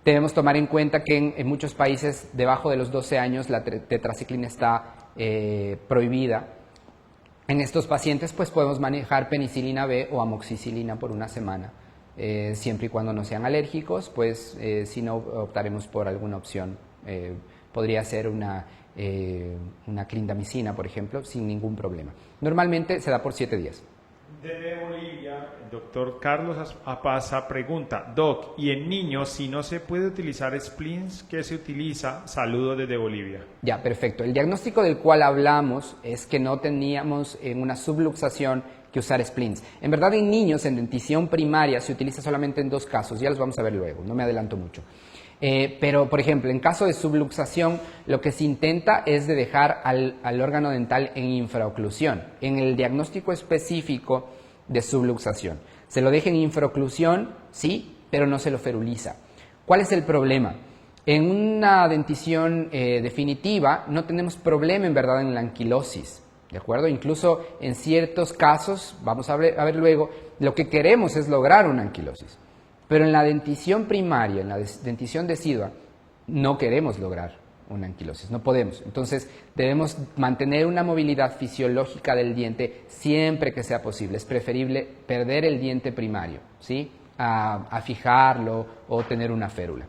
Debemos tomar en cuenta que en muchos países debajo de los 12 años la tetraciclina está prohibida. En estos pacientes pues podemos manejar penicilina B o amoxicilina por 1 semana. Siempre y cuando no sean alérgicos, pues si no optaremos por alguna opción. Podría ser una clindamicina, por ejemplo, sin ningún problema. Normalmente se da por 7 días. Desde Bolivia, el doctor Carlos Apaza pregunta, Doc, ¿y en niños si no se puede utilizar splints? ¿Qué se utiliza? Saludos desde Bolivia. Ya, perfecto. El diagnóstico del cual hablamos es que no teníamos en una subluxación que usar splints. En verdad, en niños, en dentición primaria, se utiliza solamente en 2 casos. Ya los vamos a ver luego, no me adelanto mucho. Pero, por ejemplo, en caso de subluxación, lo que se intenta es de dejar al órgano dental en infraoclusión, en el diagnóstico específico de subluxación. Se lo deja en infraoclusión, sí, pero no se lo feruliza. ¿Cuál es el problema? En una dentición definitiva no tenemos problema en verdad en la anquilosis, ¿de acuerdo? Incluso en ciertos casos, vamos a ver luego, lo que queremos es lograr una anquilosis. Pero en la dentición primaria, en la dentición decidua, no queremos lograr una anquilosis, no podemos. Entonces debemos mantener una movilidad fisiológica del diente siempre que sea posible. Es preferible perder el diente primario, ¿sí? A fijarlo o tener una férula.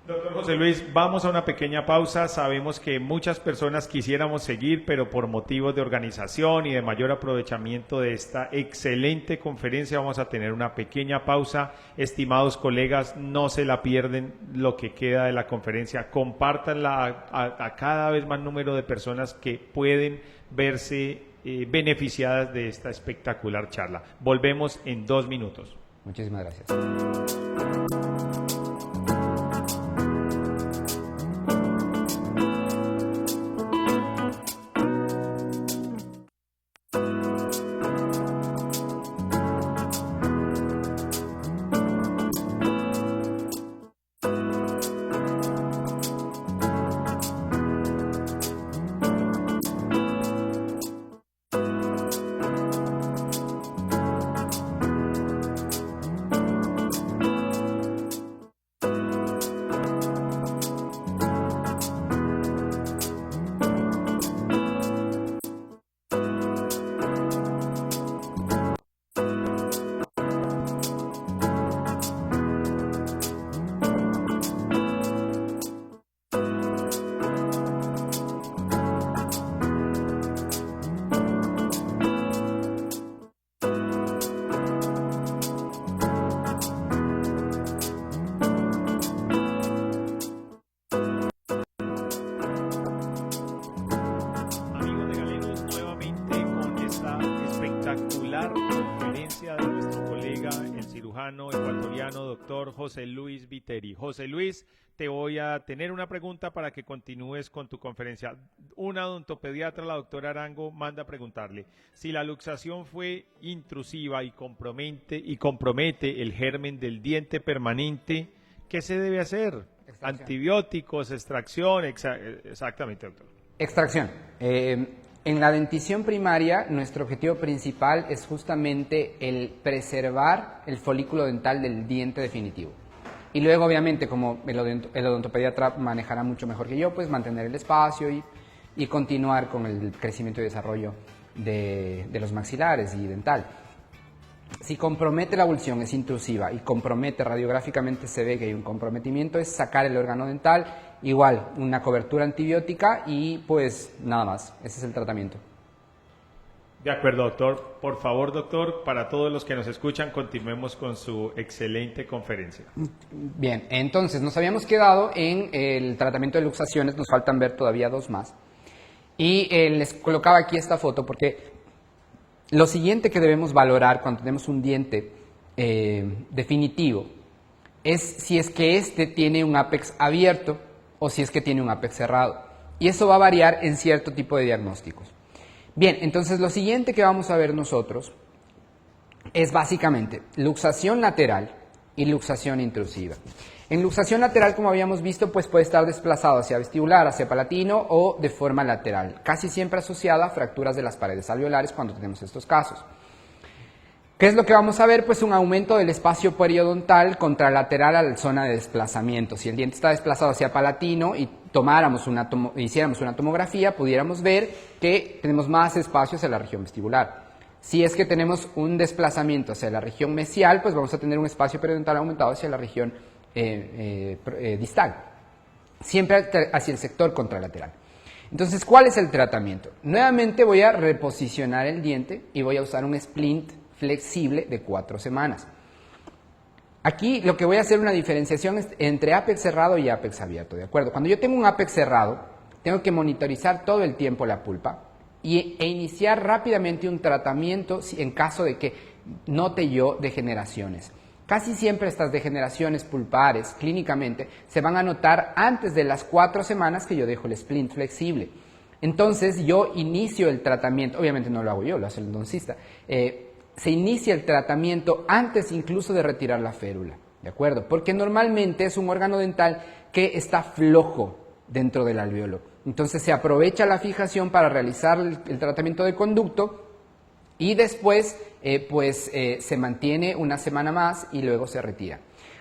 Doctor José Luis, vamos a una pequeña pausa. Sabemos que muchas personas quisiéramos seguir, pero por motivos de organización y de mayor aprovechamiento de esta excelente conferencia vamos a tener una pequeña pausa. Estimados colegas, no se la pierden lo que queda de la conferencia. Compártanla a cada vez más número de personas que pueden verse beneficiadas de esta espectacular charla. Volvemos en 2 minutos. Muchísimas gracias. Ecuatoriano, doctor José Luis Viteri. José Luis, te voy a tener una pregunta para que continúes con tu conferencia. Una odontopediatra, la doctora Arango, manda a preguntarle si la luxación fue intrusiva y compromete el germen del diente permanente, ¿qué se debe hacer? Antibióticos, extracción, exactamente, doctor. Extracción. En la dentición primaria, nuestro objetivo principal es justamente el preservar el folículo dental del diente definitivo. Y luego, obviamente, como el odontopediatra manejará mucho mejor que yo, pues mantener el espacio y continuar con el crecimiento y desarrollo de los maxilares y dental. Si compromete la avulsión, es intrusiva y compromete radiográficamente, se ve que hay un comprometimiento, es sacar el órgano dental, igual, una cobertura antibiótica y pues nada más, ese es el tratamiento. De acuerdo, doctor. Por favor, doctor, para todos los que nos escuchan, continuemos con su excelente conferencia. Bien, entonces nos habíamos quedado en el tratamiento de luxaciones, nos faltan ver todavía 2 más. Y les colocaba aquí esta foto porque lo siguiente que debemos valorar cuando tenemos un diente definitivo es si es que este tiene un ápex abierto o si es que tiene un ápex cerrado. Y eso va a variar en cierto tipo de diagnósticos. Bien, entonces lo siguiente que vamos a ver nosotros es básicamente luxación lateral y luxación intrusiva. En luxación lateral, como habíamos visto, pues puede estar desplazado hacia vestibular, hacia palatino o de forma lateral, casi siempre asociada a fracturas de las paredes alveolares cuando tenemos estos casos. ¿Qué es lo que vamos a ver? Pues un aumento del espacio periodontal contralateral a la zona de desplazamiento. Si el diente está desplazado hacia palatino y hiciéramos una tomografía, pudiéramos ver que tenemos más espacio hacia la región vestibular. Si es que tenemos un desplazamiento hacia la región mesial, pues vamos a tener un espacio periodontal aumentado hacia la región distal, siempre hacia el sector contralateral. Entonces, ¿cuál es el tratamiento? Nuevamente voy a reposicionar el diente y voy a usar un splint flexible de 4 semanas. Aquí lo que voy a hacer una diferenciación es entre ápex cerrado y ápex abierto, ¿de acuerdo? Cuando yo tengo un ápex cerrado, tengo que monitorizar todo el tiempo la pulpa e iniciar rápidamente un tratamiento en caso de que note yo degeneraciones. Casi siempre estas degeneraciones pulpares, clínicamente, se van a notar antes de las 4 semanas que yo dejo el splint flexible. Entonces, yo inicio el tratamiento, obviamente no lo hago yo, lo hace el endodoncista, se inicia el tratamiento antes incluso de retirar la férula, ¿de acuerdo? Porque normalmente es un órgano dental que está flojo dentro del alvéolo. Entonces se aprovecha la fijación para realizar el tratamiento de conducto y después se mantiene una semana más y luego se retira.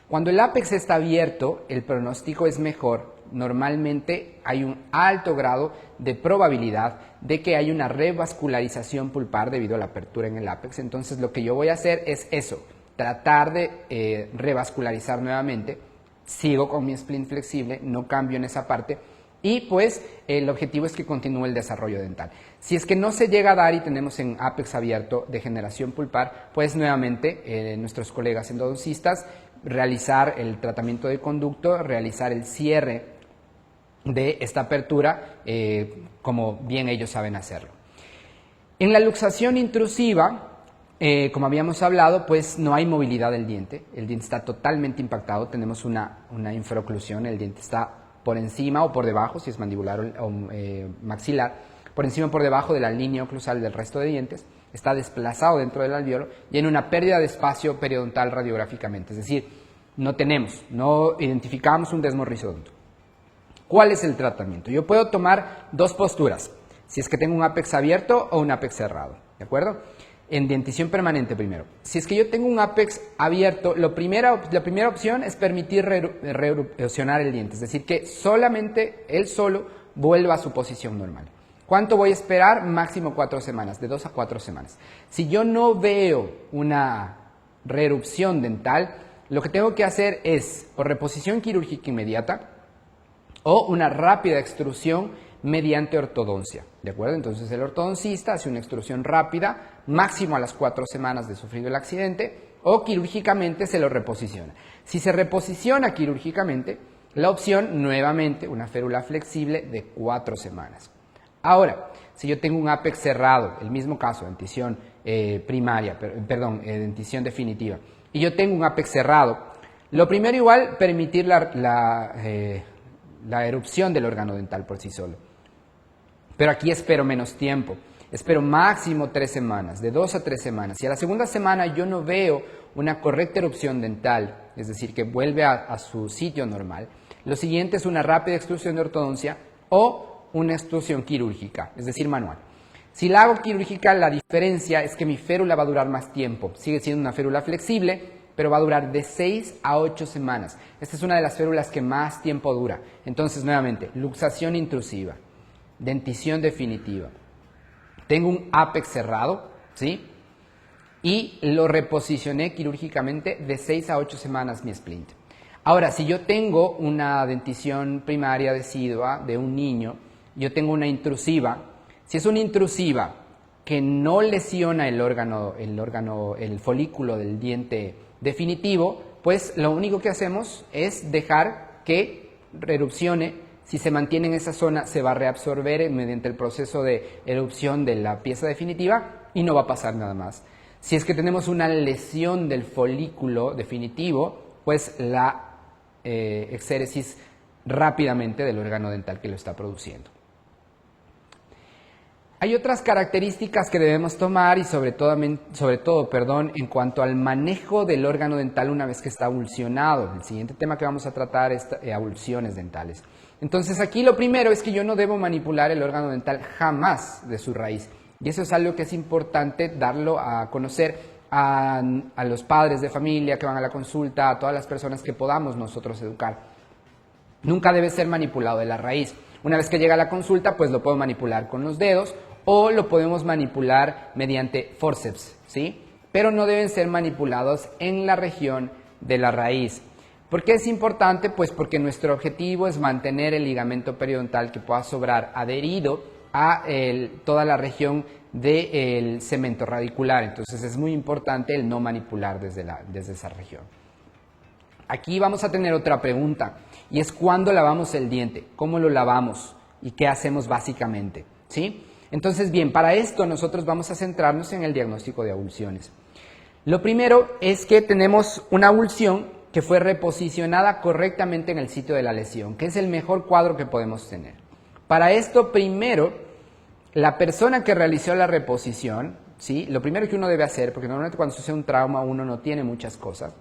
Cuando el ápex está abierto, el pronóstico es mejor. Normalmente hay un alto grado de probabilidad de que haya una revascularización pulpar debido a la apertura en el ápex. Entonces lo que yo voy a hacer es eso, tratar de revascularizar nuevamente. Sigo con mi splint flexible, no cambio en esa parte y pues el objetivo es que continúe el desarrollo dental. Si es que no se llega a dar y tenemos en ápex abierto degeneración pulpar, pues nuevamente nuestros colegas endodoncistas realizar el tratamiento de conducto, realizar el cierre de esta apertura como bien ellos saben hacerlo. En la luxación intrusiva, como habíamos hablado, pues no hay movilidad del diente. El diente está totalmente impactado, tenemos una infraoclusión, el diente está por encima o por debajo, si es mandibular o maxilar, por encima o por debajo de la línea oclusal del resto de dientes, está desplazado dentro del alvéolo y en una pérdida de espacio periodontal radiográficamente, es decir, no identificamos un desmorrizodonto. ¿Cuál es el tratamiento? Yo puedo tomar dos posturas, si es que tengo un ápex abierto o un ápex cerrado, ¿de acuerdo? En dentición permanente primero. Si es que yo tengo un ápex abierto, la primera opción es permitir reerupcionar el diente, es decir, que solamente él solo vuelva a su posición normal. ¿Cuánto voy a esperar? Máximo 4 semanas, de 2 a 4 semanas. Si yo no veo una reerupción dental, lo que tengo que hacer es o reposición quirúrgica inmediata o una rápida extrusión mediante ortodoncia, ¿de acuerdo? Entonces el ortodoncista hace una extrusión rápida, máximo a las 4 semanas de sufrido el accidente, o quirúrgicamente se lo reposiciona. Si se reposiciona quirúrgicamente, la opción nuevamente una férula flexible de 4 semanas. Ahora, si yo tengo un ápex cerrado, el mismo caso, dentición dentición definitiva, y yo tengo un ápex cerrado, lo primero igual, permitir la erupción del órgano dental por sí solo. Pero aquí espero menos tiempo, espero máximo 3 semanas, de 2 a 3 semanas. Si a la segunda semana yo no veo una correcta erupción dental, es decir, que vuelve a su sitio normal, lo siguiente es una rápida extrusión de ortodoncia o una extrusión quirúrgica, es decir, manual. Si la hago quirúrgica, la diferencia es que mi férula va a durar más tiempo, sigue siendo una férula flexible, pero va a durar de 6 a 8 semanas. Esta es una de las férulas que más tiempo dura. Entonces, nuevamente, luxación intrusiva, dentición definitiva. Tengo un ápex cerrado, ¿sí? Y lo reposicioné quirúrgicamente de 6 a 8 semanas mi splint. Ahora, si yo tengo una dentición primaria decidua de un niño, yo tengo una intrusiva, si es una intrusiva que no lesiona el folículo del diente definitivo, pues lo único que hacemos es dejar que erupcione. Si se mantiene en esa zona, se va a reabsorber mediante el proceso de erupción de la pieza definitiva y no va a pasar nada más. Si es que tenemos una lesión del folículo definitivo, pues la exéresis rápidamente del órgano dental que lo está produciendo. Hay otras características que debemos tomar y sobre todo, en cuanto al manejo del órgano dental una vez que está avulsionado. El siguiente tema que vamos a tratar es avulsiones dentales. Entonces aquí lo primero es que yo no debo manipular el órgano dental jamás de su raíz. Y eso es algo que es importante darlo a conocer a los padres de familia que van a la consulta, a todas las personas que podamos nosotros educar. Nunca debe ser manipulado de la raíz. Una vez que llega a la consulta, pues lo puedo manipular con los dedos o lo podemos manipular mediante forceps, ¿sí? Pero no deben ser manipulados en la región de la raíz. ¿Por qué es importante? Pues porque nuestro objetivo es mantener el ligamento periodontal que pueda sobrar adherido a toda la región del cemento radicular. Entonces es muy importante el no manipular desde esa región. Aquí vamos a tener otra pregunta y es ¿cuándo lavamos el diente? ¿Cómo lo lavamos? ¿Y qué hacemos básicamente? ¿Sí? Entonces, bien, para esto nosotros vamos a centrarnos en el diagnóstico de avulsiones. Lo primero es que tenemos una avulsión que fue reposicionada correctamente en el sitio de la lesión, que es el mejor cuadro que podemos tener. Para esto, primero, la persona que realizó la reposición, ¿sí? Lo primero que uno debe hacer, porque normalmente cuando sucede un trauma uno no tiene muchas cosas,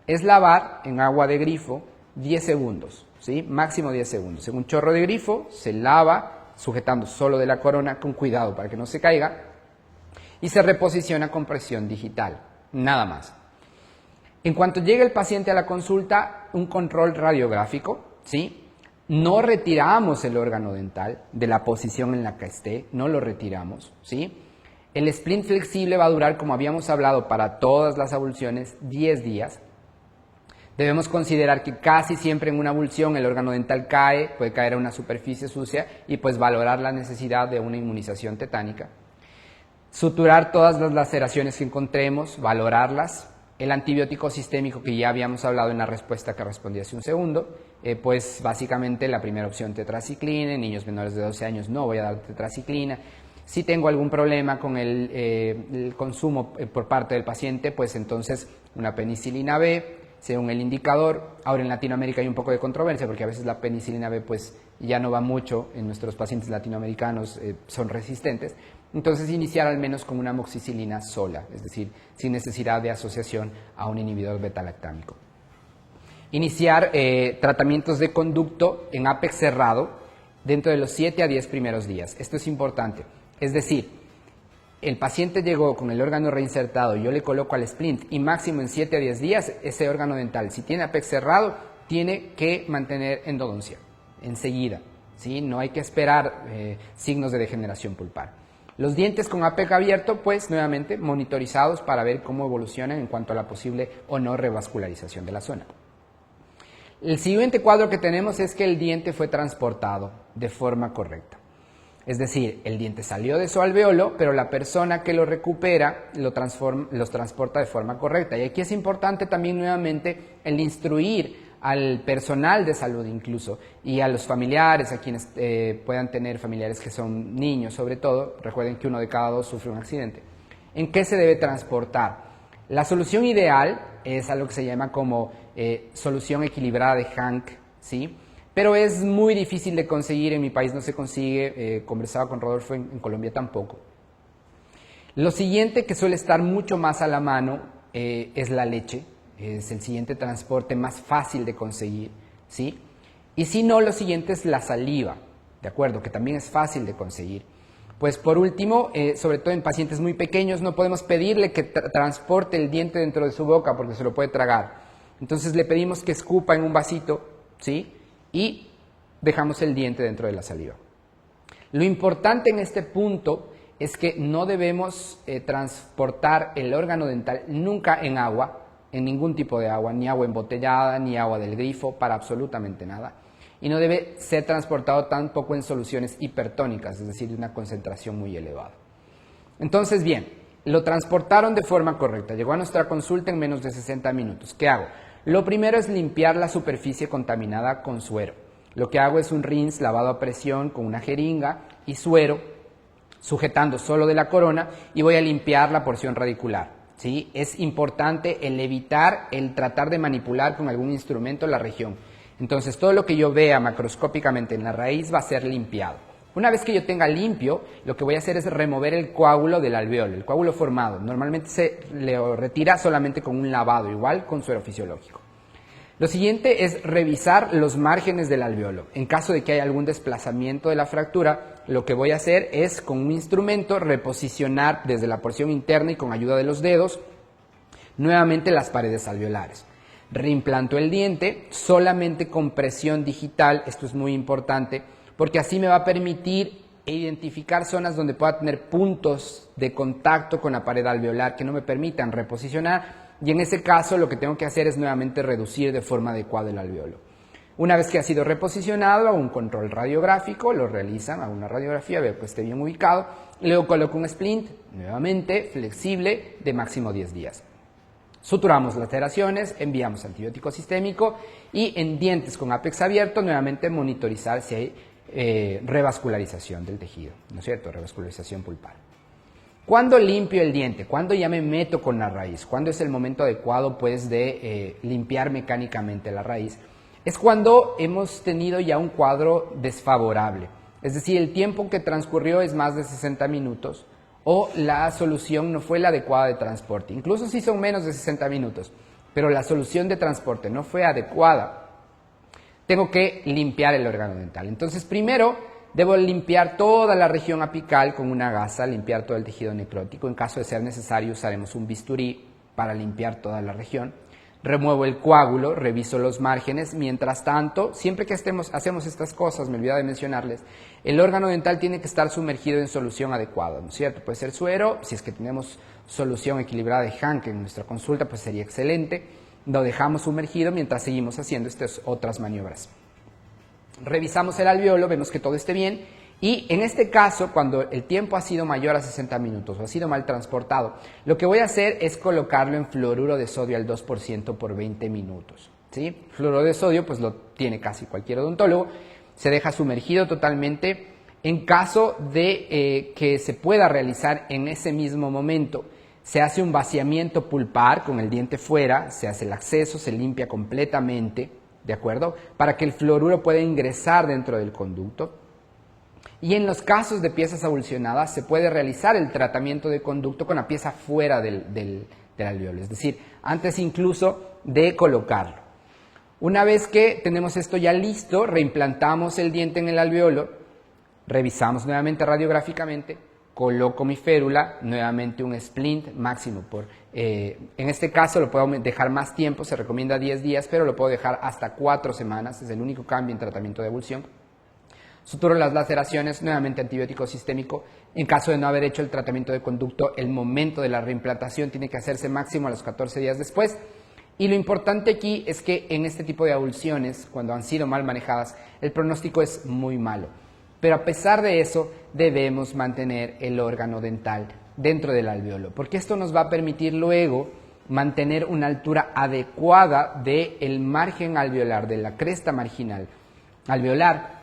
es lavar en agua de grifo 10 segundos, ¿sí? Máximo 10 segundos. En un chorro de grifo se lava sujetando solo de la corona con cuidado para que no se caiga y se reposiciona con presión digital, nada más. En cuanto llegue el paciente a la consulta, un control radiográfico, ¿sí? No retiramos el órgano dental de la posición en la que esté, no lo retiramos, ¿sí? El splint flexible va a durar, como habíamos hablado, para todas las abulsiones, 10 días. Debemos considerar que casi siempre en una abulsión el órgano dental cae, puede caer a una superficie sucia y pues valorar la necesidad de una inmunización tetánica. Suturar todas las laceraciones que encontremos, valorarlas. El antibiótico sistémico que ya habíamos hablado en la respuesta que respondí hace un segundo, pues básicamente la primera opción tetraciclina, en niños menores de 12 años no voy a dar tetraciclina. Si tengo algún problema con el consumo por parte del paciente, pues entonces una penicilina B, según el indicador. Ahora en Latinoamérica hay un poco de controversia porque a veces la penicilina B pues ya no va mucho en nuestros pacientes latinoamericanos, son resistentes. Entonces iniciar al menos con una amoxicilina sola, es decir, sin necesidad de asociación a un inhibidor beta-lactámico. Iniciar tratamientos de conducto en ápex cerrado dentro de los 7 a 10 primeros días. Esto es importante, es decir, el paciente llegó con el órgano reinsertado, yo le coloco al splint y máximo en 7 a 10 días ese órgano dental, si tiene ápex cerrado, tiene que mantener endodoncia enseguida, ¿sí? No hay que esperar signos de degeneración pulpar. Los dientes con APEC abierto, pues nuevamente monitorizados para ver cómo evolucionan en cuanto a la posible o no revascularización de la zona. El siguiente cuadro que tenemos es que el diente fue transportado de forma correcta. Es decir, el diente salió de su alveolo, pero la persona que lo recupera los transporta de forma correcta. Y aquí es importante también nuevamente el instruir al personal de salud incluso y a los familiares, a quienes puedan tener familiares que son niños sobre todo, recuerden que 1 de cada 2 sufre un accidente. ¿En qué se debe transportar? La solución ideal es algo que se llama como solución equilibrada de Hank, ¿sí? Pero es muy difícil de conseguir, en mi país no se consigue, conversaba con Rodolfo, en Colombia tampoco. Lo siguiente que suele estar mucho más a la mano es la leche. Es el siguiente transporte más fácil de conseguir, ¿sí? Y si no, lo siguiente es la saliva, ¿de acuerdo? Que también es fácil de conseguir. Pues por último, sobre todo en pacientes muy pequeños, no podemos pedirle que transporte el diente dentro de su boca porque se lo puede tragar. Entonces le pedimos que escupa en un vasito, ¿sí? Y dejamos el diente dentro de la saliva. Lo importante en este punto es que no debemos transportar el órgano dental nunca en agua, en ningún tipo de agua, ni agua embotellada, ni agua del grifo, para absolutamente nada. Y no debe ser transportado tampoco en soluciones hipertónicas, es decir, de una concentración muy elevada. Entonces, bien, lo transportaron de forma correcta, llegó a nuestra consulta en menos de 60 minutos. ¿Qué hago? Lo primero es limpiar la superficie contaminada con suero. Lo que hago es un rinse lavado a presión con una jeringa y suero, sujetando solo de la corona, y voy a limpiar la porción radicular. ¿Sí? Es importante el evitar el tratar de manipular con algún instrumento la región. Entonces todo lo que yo vea macroscópicamente en la raíz va a ser limpiado. Una vez que yo tenga limpio, lo que voy a hacer es remover el coágulo del alveolo, el coágulo formado. Normalmente se le retira solamente con un lavado, igual con suero fisiológico. Lo siguiente es revisar los márgenes del alveolo. En caso de que haya algún desplazamiento de la fractura, lo que voy a hacer es con un instrumento reposicionar desde la porción interna y con ayuda de los dedos nuevamente las paredes alveolares. Reimplanto el diente solamente con presión digital, esto es muy importante porque así me va a permitir identificar zonas donde pueda tener puntos de contacto con la pared alveolar que no me permitan reposicionar. Y en ese caso lo que tengo que hacer es nuevamente reducir de forma adecuada el alveolo. Una vez que ha sido reposicionado, hago un control radiográfico, lo realizan, hago una radiografía, veo que esté bien ubicado, luego coloco un splint, nuevamente flexible, de máximo 10 días. Suturamos laceraciones, enviamos antibiótico sistémico y en dientes con ápex abierto, nuevamente monitorizar si hay revascularización del tejido, ¿no es cierto? Revascularización pulpar. ¿Cuándo limpio el diente? ¿Cuándo ya me meto con la raíz? ¿Cuándo es el momento adecuado pues de limpiar mecánicamente la raíz? Es cuando hemos tenido ya un cuadro desfavorable, es decir, el tiempo que transcurrió es más de 60 minutos o la solución no fue la adecuada de transporte, incluso si son menos de 60 minutos. pero la solución de transporte no fue adecuada, tengo que limpiar el órgano dental. Entonces, primero debo limpiar toda la región apical con una gasa, limpiar todo el tejido necrótico. En caso de ser necesario, usaremos un bisturí para limpiar toda la región. Remuevo el coágulo, reviso los márgenes. Mientras tanto, siempre que hacemos estas cosas, me olvidaba de mencionarles, el órgano dental tiene que estar sumergido en solución adecuada, ¿no es cierto? Puede ser suero, si es que tenemos solución equilibrada de Hanke en nuestra consulta, pues sería excelente. Lo dejamos sumergido mientras seguimos haciendo estas otras maniobras. Revisamos el alveolo, vemos que todo esté bien. Y en este caso, cuando el tiempo ha sido mayor a 60 minutos o ha sido mal transportado, lo que voy a hacer es colocarlo en fluoruro de sodio al 2% por 20 minutos. ¿Sí? Fluoruro de sodio pues lo tiene casi cualquier odontólogo, se deja sumergido totalmente. En caso de que se pueda realizar en ese mismo momento, se hace un vaciamiento pulpar con el diente fuera, se hace el acceso, se limpia completamente, ¿de acuerdo? Para que el fluoruro pueda ingresar dentro del conducto. Y en los casos de piezas avulsionadas se puede realizar el tratamiento de conducto con la pieza fuera del alveolo, es decir, antes incluso de colocarlo. Una vez que tenemos esto ya listo, reimplantamos el diente en el alveolo, revisamos nuevamente radiográficamente, coloco mi férula, nuevamente un splint máximo en este caso lo puedo dejar más tiempo, se recomienda 10 días, pero lo puedo dejar hasta 4 semanas, es el único cambio en tratamiento de avulsión. Suturo las laceraciones, nuevamente antibiótico sistémico. En caso de no haber hecho el tratamiento de conducto, el momento de la reimplantación tiene que hacerse máximo a los 14 días después. Y lo importante aquí es que en este tipo de avulsiones, cuando han sido mal manejadas, el pronóstico es muy malo. Pero a pesar de eso, debemos mantener el órgano dental dentro del alveolo, porque esto nos va a permitir luego mantener una altura adecuada del margen alveolar, de la cresta marginal alveolar,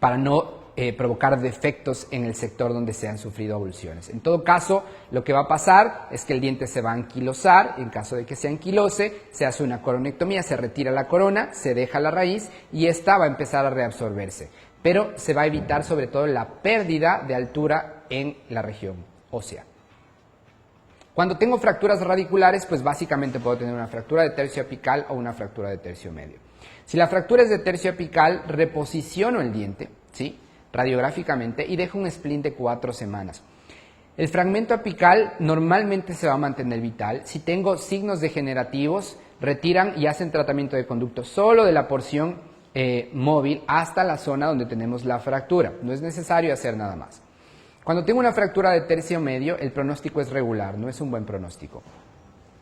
para no provocar defectos en el sector donde se han sufrido avulsiones. En todo caso, lo que va a pasar es que el diente se va a anquilosar. En caso de que se anquilose, se hace una coronectomía, se retira la corona, se deja la raíz y esta va a empezar a reabsorberse. Pero se va a evitar sobre todo la pérdida de altura en la región ósea. Cuando tengo fracturas radiculares, pues básicamente puedo tener una fractura de tercio apical o una fractura de tercio medio. Si la fractura es de tercio apical, reposiciono el diente, ¿sí?, radiográficamente y dejo un splint de 4 semanas. El fragmento apical normalmente se va a mantener vital. Si tengo signos degenerativos, retiran y hacen tratamiento de conducto solo de la porción móvil hasta la zona donde tenemos la fractura. No es necesario hacer nada más. Cuando tengo una fractura de tercio medio, el pronóstico es regular, no es un buen pronóstico.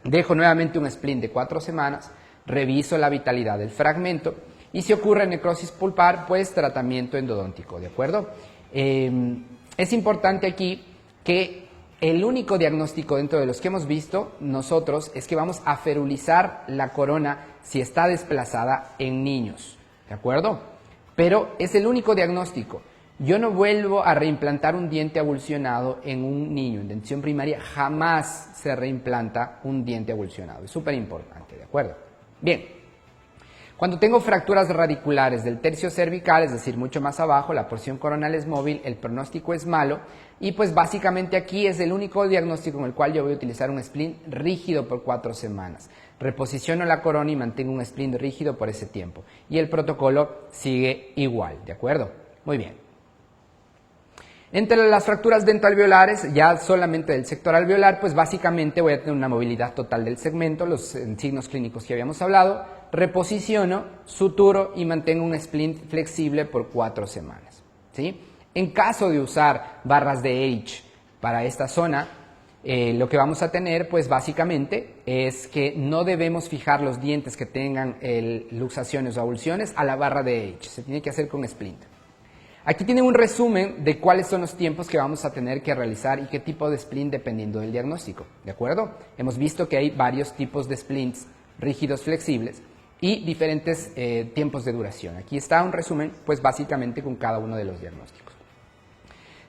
Dejo nuevamente un splint de 4 semanas, reviso la vitalidad del fragmento y si ocurre necrosis pulpar, pues tratamiento endodóntico, ¿de acuerdo? Es importante aquí que el único diagnóstico dentro de los que hemos visto nosotros es que vamos a ferulizar la corona si está desplazada en niños, ¿de acuerdo? Pero es el único diagnóstico. Yo no vuelvo a reimplantar un diente avulsionado en un niño. En dentición primaria jamás se reimplanta un diente avulsionado. Es súper importante, ¿de acuerdo? Bien, cuando tengo fracturas radiculares del tercio cervical, es decir, mucho más abajo, la porción coronal es móvil, el pronóstico es malo y pues básicamente aquí es el único diagnóstico en el cual yo voy a utilizar un splint rígido por 4 semanas. Reposiciono la corona y mantengo un splint rígido por ese tiempo. Y el protocolo sigue igual, ¿de acuerdo? Muy bien. Entre las fracturas dentoalveolares, ya solamente del sector alveolar, pues básicamente voy a tener una movilidad total del segmento, los signos clínicos que habíamos hablado, reposiciono, suturo y mantengo un splint flexible por 4 semanas, ¿sí? En caso de usar barras de Erich para esta zona, lo que vamos a tener, pues básicamente, es que no debemos fijar los dientes que tengan luxaciones o avulsiones a la barra de Erich, se tiene que hacer con splint. Aquí tienen un resumen de cuáles son los tiempos que vamos a tener que realizar y qué tipo de splint dependiendo del diagnóstico, ¿de acuerdo? Hemos visto que hay varios tipos de splints rígidos flexibles y diferentes tiempos de duración. Aquí está un resumen, pues básicamente con cada uno de los diagnósticos.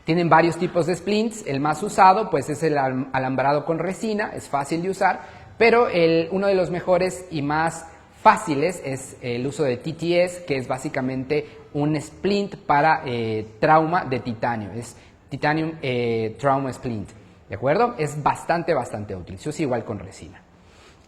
Tienen varios tipos de splints, el más usado pues es el alambrado con resina, es fácil de usar, pero uno de los mejores y más fáciles es el uso de TTS, que es básicamente un splint para trauma de titanio, es Titanium Trauma Splint, ¿de acuerdo? Es bastante útil, se usa igual con resina.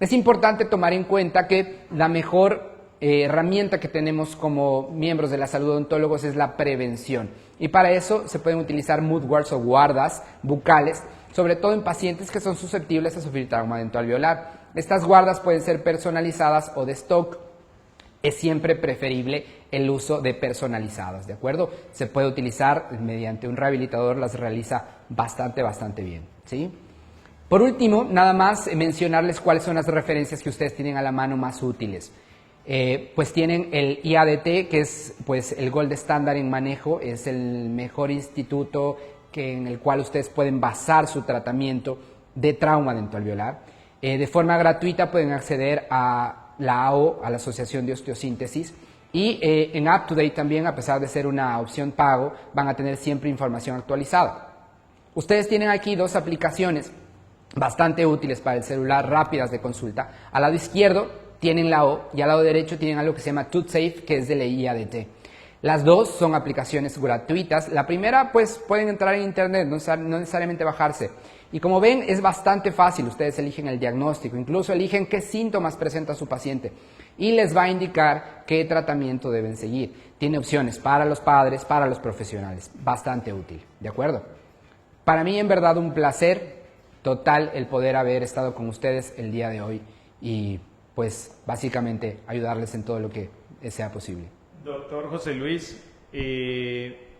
Es importante tomar en cuenta que la mejor herramienta que tenemos como miembros de la salud odontólogos es la prevención. Y para eso se pueden utilizar mouthguards o guardas bucales, sobre todo en pacientes que son susceptibles a sufrir trauma dentoalveolar. Estas guardas pueden ser personalizadas o de stock. Es siempre preferible el uso de personalizadas, ¿de acuerdo? Se puede utilizar mediante un rehabilitador, las realiza bastante bien, ¿sí? Por último, nada más mencionarles cuáles son las referencias que ustedes tienen a la mano más útiles. Pues tienen el IADT, que es pues el gold estándar en manejo, es el mejor instituto en el cual ustedes pueden basar su tratamiento de trauma dentoalveolar. De forma gratuita pueden acceder a la AO, a la Asociación de Osteosíntesis, y en UpToDate también, a pesar de ser una opción pago, van a tener siempre información actualizada. Ustedes tienen aquí dos aplicaciones bastante útiles para el celular, rápidas de consulta. Al lado izquierdo tienen la O y al lado derecho tienen algo que se llama ToothSafe, que es de la IADT. Las dos son aplicaciones gratuitas. La primera, pues pueden entrar en internet, no necesariamente bajarse. Y como ven, es bastante fácil. Ustedes eligen el diagnóstico, incluso eligen qué síntomas presenta su paciente y les va a indicar qué tratamiento deben seguir. Tiene opciones para los padres, para los profesionales. Bastante útil, ¿de acuerdo? Para mí, en verdad, un placer total el poder haber estado con ustedes el día de hoy y pues básicamente ayudarles en todo lo que sea posible. Doctor José Luis,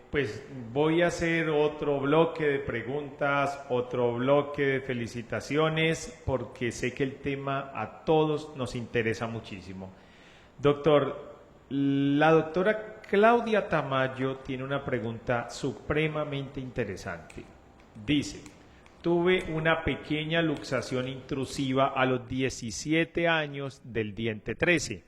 pues voy a hacer otro bloque de preguntas, otro bloque de felicitaciones, porque sé que el tema a todos nos interesa muchísimo. Doctor, la doctora Claudia Tamayo tiene una pregunta supremamente interesante. Dice: tuve una pequeña luxación intrusiva a los 17 años del diente 13.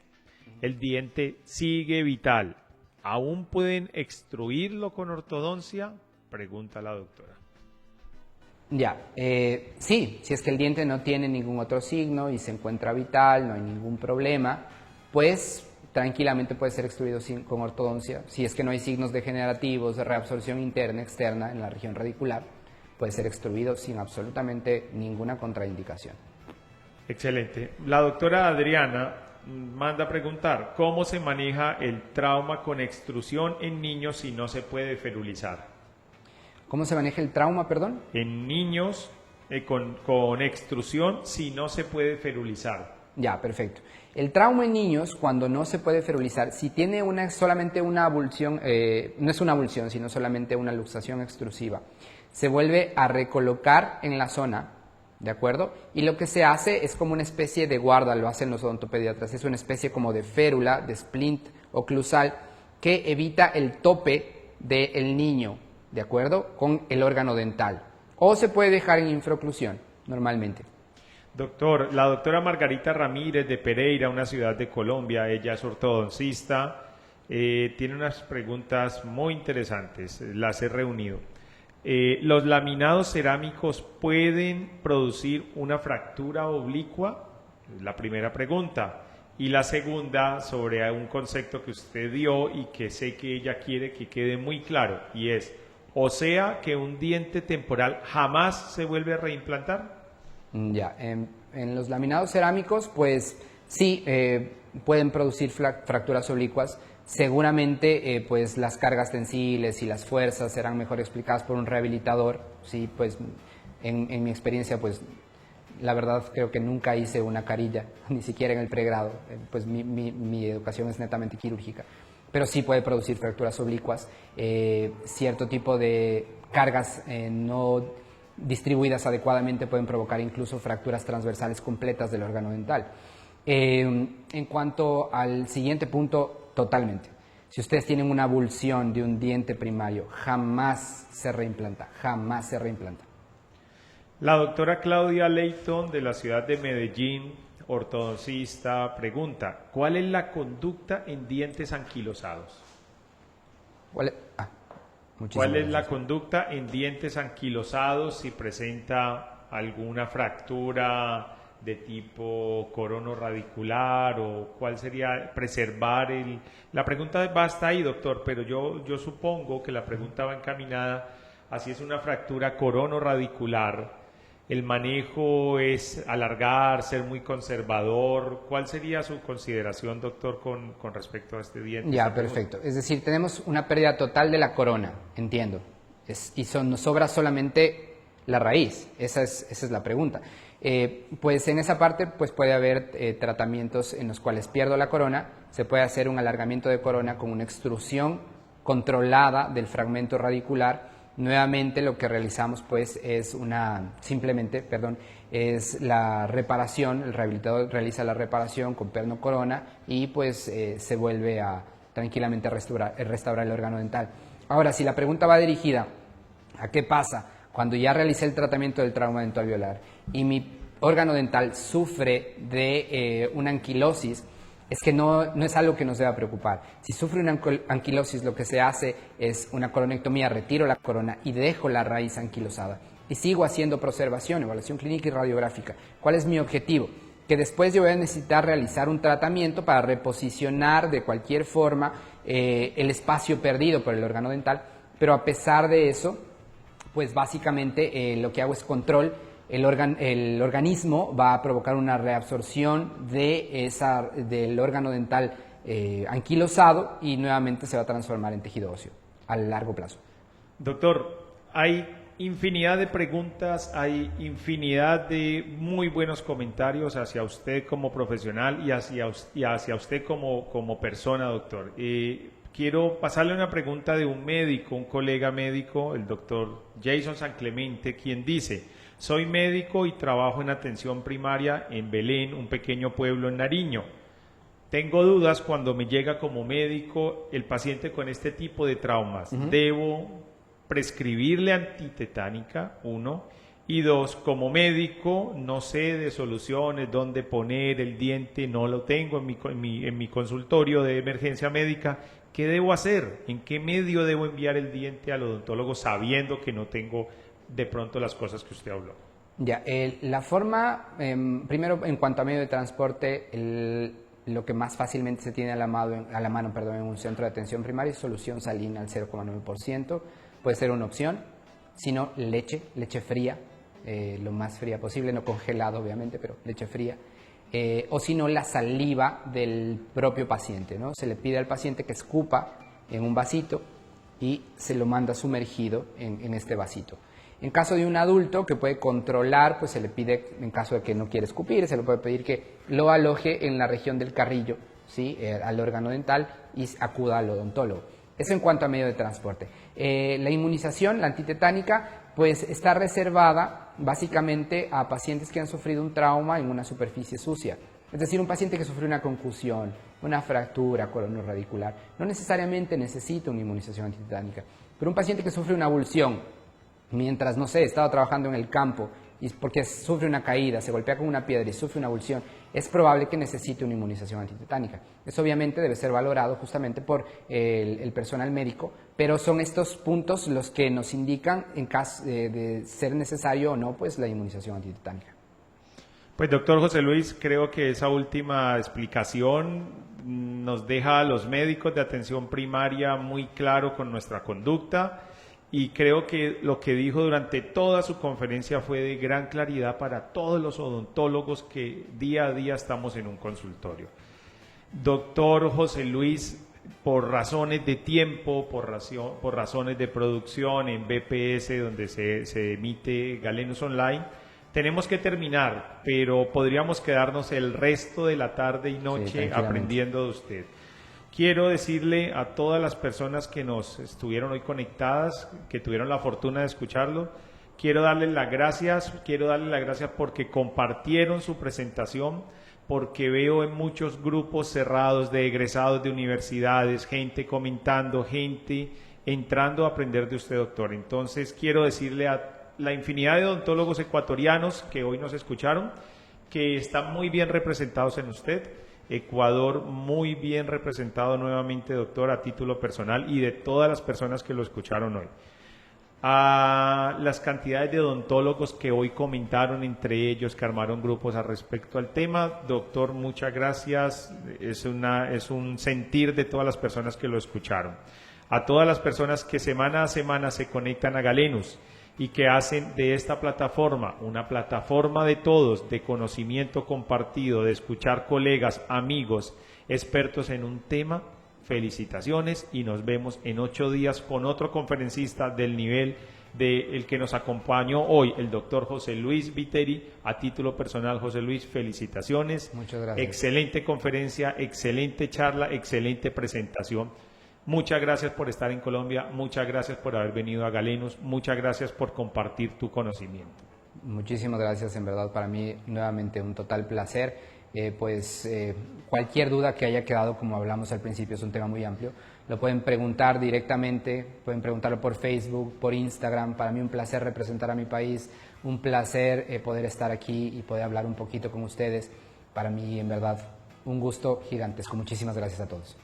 El diente sigue vital. ¿Aún pueden extruirlo con ortodoncia? Pregunta la doctora. Ya, sí, si es que el diente no tiene ningún otro signo y se encuentra vital, no hay ningún problema, pues tranquilamente puede ser extruido con ortodoncia. Si es que no hay signos degenerativos de reabsorción interna, externa en la región radicular, puede ser extruido sin absolutamente ninguna contraindicación. Excelente. La doctora Adriana manda a preguntar: ¿cómo se maneja el trauma con extrusión en niños si no se puede ferulizar? ¿Cómo se maneja el trauma, perdón? En niños con extrusión si no se puede ferulizar. Ya, perfecto. El trauma en niños, cuando no se puede ferulizar, si tiene solamente una abulsión, no es una abulsión, sino solamente una luxación extrusiva, se vuelve a recolocar en la zona, ¿de acuerdo? Y lo que se hace es como una especie de guarda, lo hacen los odontopediatras, es una especie como de férula, de splint oclusal, que evita el tope del niño, ¿de acuerdo? Con el órgano dental. O se puede dejar en infraoclusión, normalmente. Doctor, la doctora Margarita Ramírez de Pereira, una ciudad de Colombia, ella es ortodoncista, tiene unas preguntas muy interesantes, las he reunido. ¿Los laminados cerámicos pueden producir una fractura oblicua? La primera pregunta. Y la segunda, sobre un concepto que usted dio y que sé que ella quiere que quede muy claro, y es: o sea, que un diente temporal jamás se vuelve a reimplantar. Ya, en los laminados cerámicos, pues sí, pueden producir fracturas oblicuas. Seguramente pues las cargas tensiles y las fuerzas serán mejor explicadas por un rehabilitador. Sí, pues en mi experiencia, pues la verdad creo que nunca hice una carilla, ni siquiera en el pregrado, pues mi educación es netamente quirúrgica, pero sí puede producir fracturas oblicuas, cierto tipo de cargas no distribuidas adecuadamente pueden provocar incluso fracturas transversales completas del órgano dental. En cuanto al siguiente punto, totalmente. Si ustedes tienen una abulsión de un diente primario, jamás se reimplanta, jamás se reimplanta. La doctora Claudia Leighton de la ciudad de Medellín, ortodoncista, pregunta: ¿cuál es la conducta en dientes anquilosados? ¿Cuál es la conducta en dientes anquilosados si presenta alguna fractura de tipo corono-radicular, o cuál sería preservar el... La pregunta va hasta ahí, doctor, pero yo supongo que la pregunta va encaminada a si es una fractura corono-radicular, ¿El manejo es alargar, ser muy conservador? ¿Cuál sería su consideración, doctor, con respecto a este diente? Ya, perfecto. Es decir, tenemos una pérdida total de la corona, entiendo. Nos sobra solamente la raíz. Esa es la pregunta. Pues en esa parte pues puede haber tratamientos en los cuales pierdo la corona. Se puede hacer un alargamiento de corona con una extrusión controlada del fragmento radicular. Nuevamente lo que realizamos pues es la reparación. El rehabilitador realiza la reparación con perno corona y pues se vuelve a tranquilamente restaurar el órgano dental. Ahora, si la pregunta va dirigida a qué pasa cuando ya realicé el tratamiento del trauma dental alveolar y mi órgano dental sufre de una anquilosis, es que no es algo que nos deba preocupar. Si sufre una anquilosis, lo que se hace es una coronectomía, retiro la corona y dejo la raíz anquilosada. Y sigo haciendo preservación, evaluación clínica y radiográfica. ¿Cuál es mi objetivo? Que después yo voy a necesitar realizar un tratamiento para reposicionar de cualquier forma el espacio perdido por el órgano dental, pero a pesar de eso, pues básicamente lo que hago es control. El organismo va a provocar una reabsorción del órgano dental anquilosado y nuevamente se va a transformar en tejido óseo a largo plazo. Doctor, hay infinidad de preguntas, hay infinidad de muy buenos comentarios hacia usted como profesional y hacia usted como persona, doctor. Quiero pasarle una pregunta de un médico, un colega médico, el doctor Jason San Clemente, quien dice: soy médico y trabajo en atención primaria en Belén, un pequeño pueblo en Nariño. Tengo dudas cuando me llega como médico el paciente con este tipo de traumas. ¿Debo prescribirle antitetánica? 1. Y 2, como médico no sé de soluciones, dónde poner el diente, no lo tengo en mi consultorio de emergencia médica. ¿Qué debo hacer? ¿En qué medio debo enviar el diente al odontólogo sabiendo que no tengo de pronto las cosas que usted habló? Ya, la forma, primero en cuanto a medio de transporte, lo que más fácilmente se tiene a la mano en un centro de atención primaria es solución salina al 0,9%, puede ser una opción, si no leche fría, lo más fría posible, no congelado obviamente, pero leche fría, o si no la saliva del propio paciente, ¿no? Se le pide al paciente que escupa en un vasito y se lo manda sumergido en este vasito. En caso de un adulto que puede controlar, pues se le pide, en caso de que no quiera escupir, se le puede pedir que lo aloje en la región del carrillo, ¿sí? Al órgano dental y acuda al odontólogo. Eso en cuanto a medio de transporte. La inmunización, la antitetánica, pues está reservada básicamente a pacientes que han sufrido un trauma en una superficie sucia. Es decir, un paciente que sufrió una concusión, una fractura coronorradicular, no necesariamente necesita una inmunización antitetánica. Pero un paciente que sufre una avulsión, mientras, no sé, estaba trabajando en el campo y porque sufre una caída, se golpea con una piedra y sufre una avulsión, es probable que necesite una inmunización antitetánica. Eso obviamente debe ser valorado justamente por el personal médico, pero son estos puntos los que nos indican en caso de ser necesario o no, pues la inmunización antitetánica. Pues doctor José Luis, creo que esa última explicación nos deja a los médicos de atención primaria muy claro con nuestra conducta. Y creo que lo que dijo durante toda su conferencia fue de gran claridad para todos los odontólogos que día a día estamos en un consultorio. Doctor José Luis, por razones de tiempo, por razones de producción en BPS, donde se emite Galenus Online, tenemos que terminar, pero podríamos quedarnos el resto de la tarde y noche aprendiendo de usted. Quiero decirle a todas las personas que nos estuvieron hoy conectadas, que tuvieron la fortuna de escucharlo, quiero darles las gracias porque compartieron su presentación, porque veo en muchos grupos cerrados de egresados de universidades, gente comentando, gente entrando a aprender de usted, doctor. Entonces quiero decirle a la infinidad de odontólogos ecuatorianos que hoy nos escucharon, que están muy bien representados en usted. Ecuador muy bien representado nuevamente, doctor, a título personal y de todas las personas que lo escucharon hoy. A las cantidades de odontólogos que hoy comentaron entre ellos, que armaron grupos al respecto al tema, doctor, muchas gracias. Es un sentir de todas las personas que lo escucharon. A todas las personas que semana a semana se conectan a Galenus, y que hacen de esta plataforma una plataforma de todos, de conocimiento compartido, de escuchar colegas, amigos, expertos en un tema. Felicitaciones y nos vemos en 8 días con otro conferencista del nivel del que nos acompañó hoy, el doctor José Luis Viteri. A título personal, José Luis, felicitaciones. Muchas gracias. Excelente conferencia, excelente charla, excelente presentación. Muchas gracias por estar en Colombia, muchas gracias por haber venido a Galenus, muchas gracias por compartir tu conocimiento. Muchísimas gracias, en verdad, para mí nuevamente un total placer. Cualquier duda que haya quedado, como hablamos al principio, es un tema muy amplio, lo pueden preguntar directamente, pueden preguntarlo por Facebook, por Instagram. Para mí un placer representar a mi país, un placer poder estar aquí y poder hablar un poquito con ustedes. Para mí, en verdad, un gusto gigantesco. Muchísimas gracias a todos.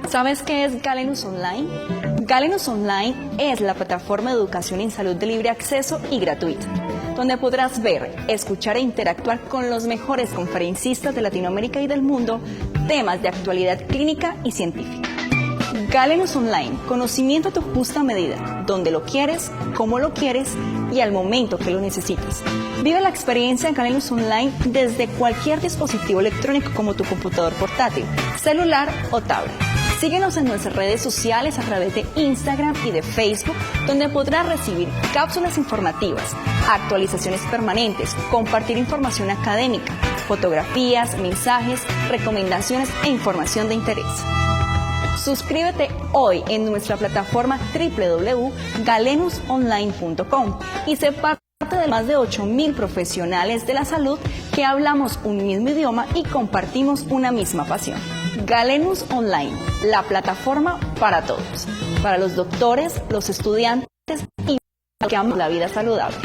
¿Sabes qué es Galenus Online? Galenus Online es la plataforma de educación en salud de libre acceso y gratuita, donde podrás ver, escuchar e interactuar con los mejores conferencistas de Latinoamérica y del mundo, temas de actualidad clínica y científica. Galenus Online, conocimiento a tu justa medida, donde lo quieres, cómo lo quieres y al momento que lo necesitas. Vive la experiencia en Galenus Online desde cualquier dispositivo electrónico como tu computador portátil, celular o tablet. Síguenos en nuestras redes sociales a través de Instagram y de Facebook, donde podrás recibir cápsulas informativas, actualizaciones permanentes, compartir información académica, fotografías, mensajes, recomendaciones e información de interés. Suscríbete hoy en nuestra plataforma www.galenusonline.com y sé parte de más de 8.000 profesionales de la salud que hablamos un mismo idioma y compartimos una misma pasión. Galenus Online, la plataforma para todos, para los doctores, los estudiantes y los que aman la vida saludable.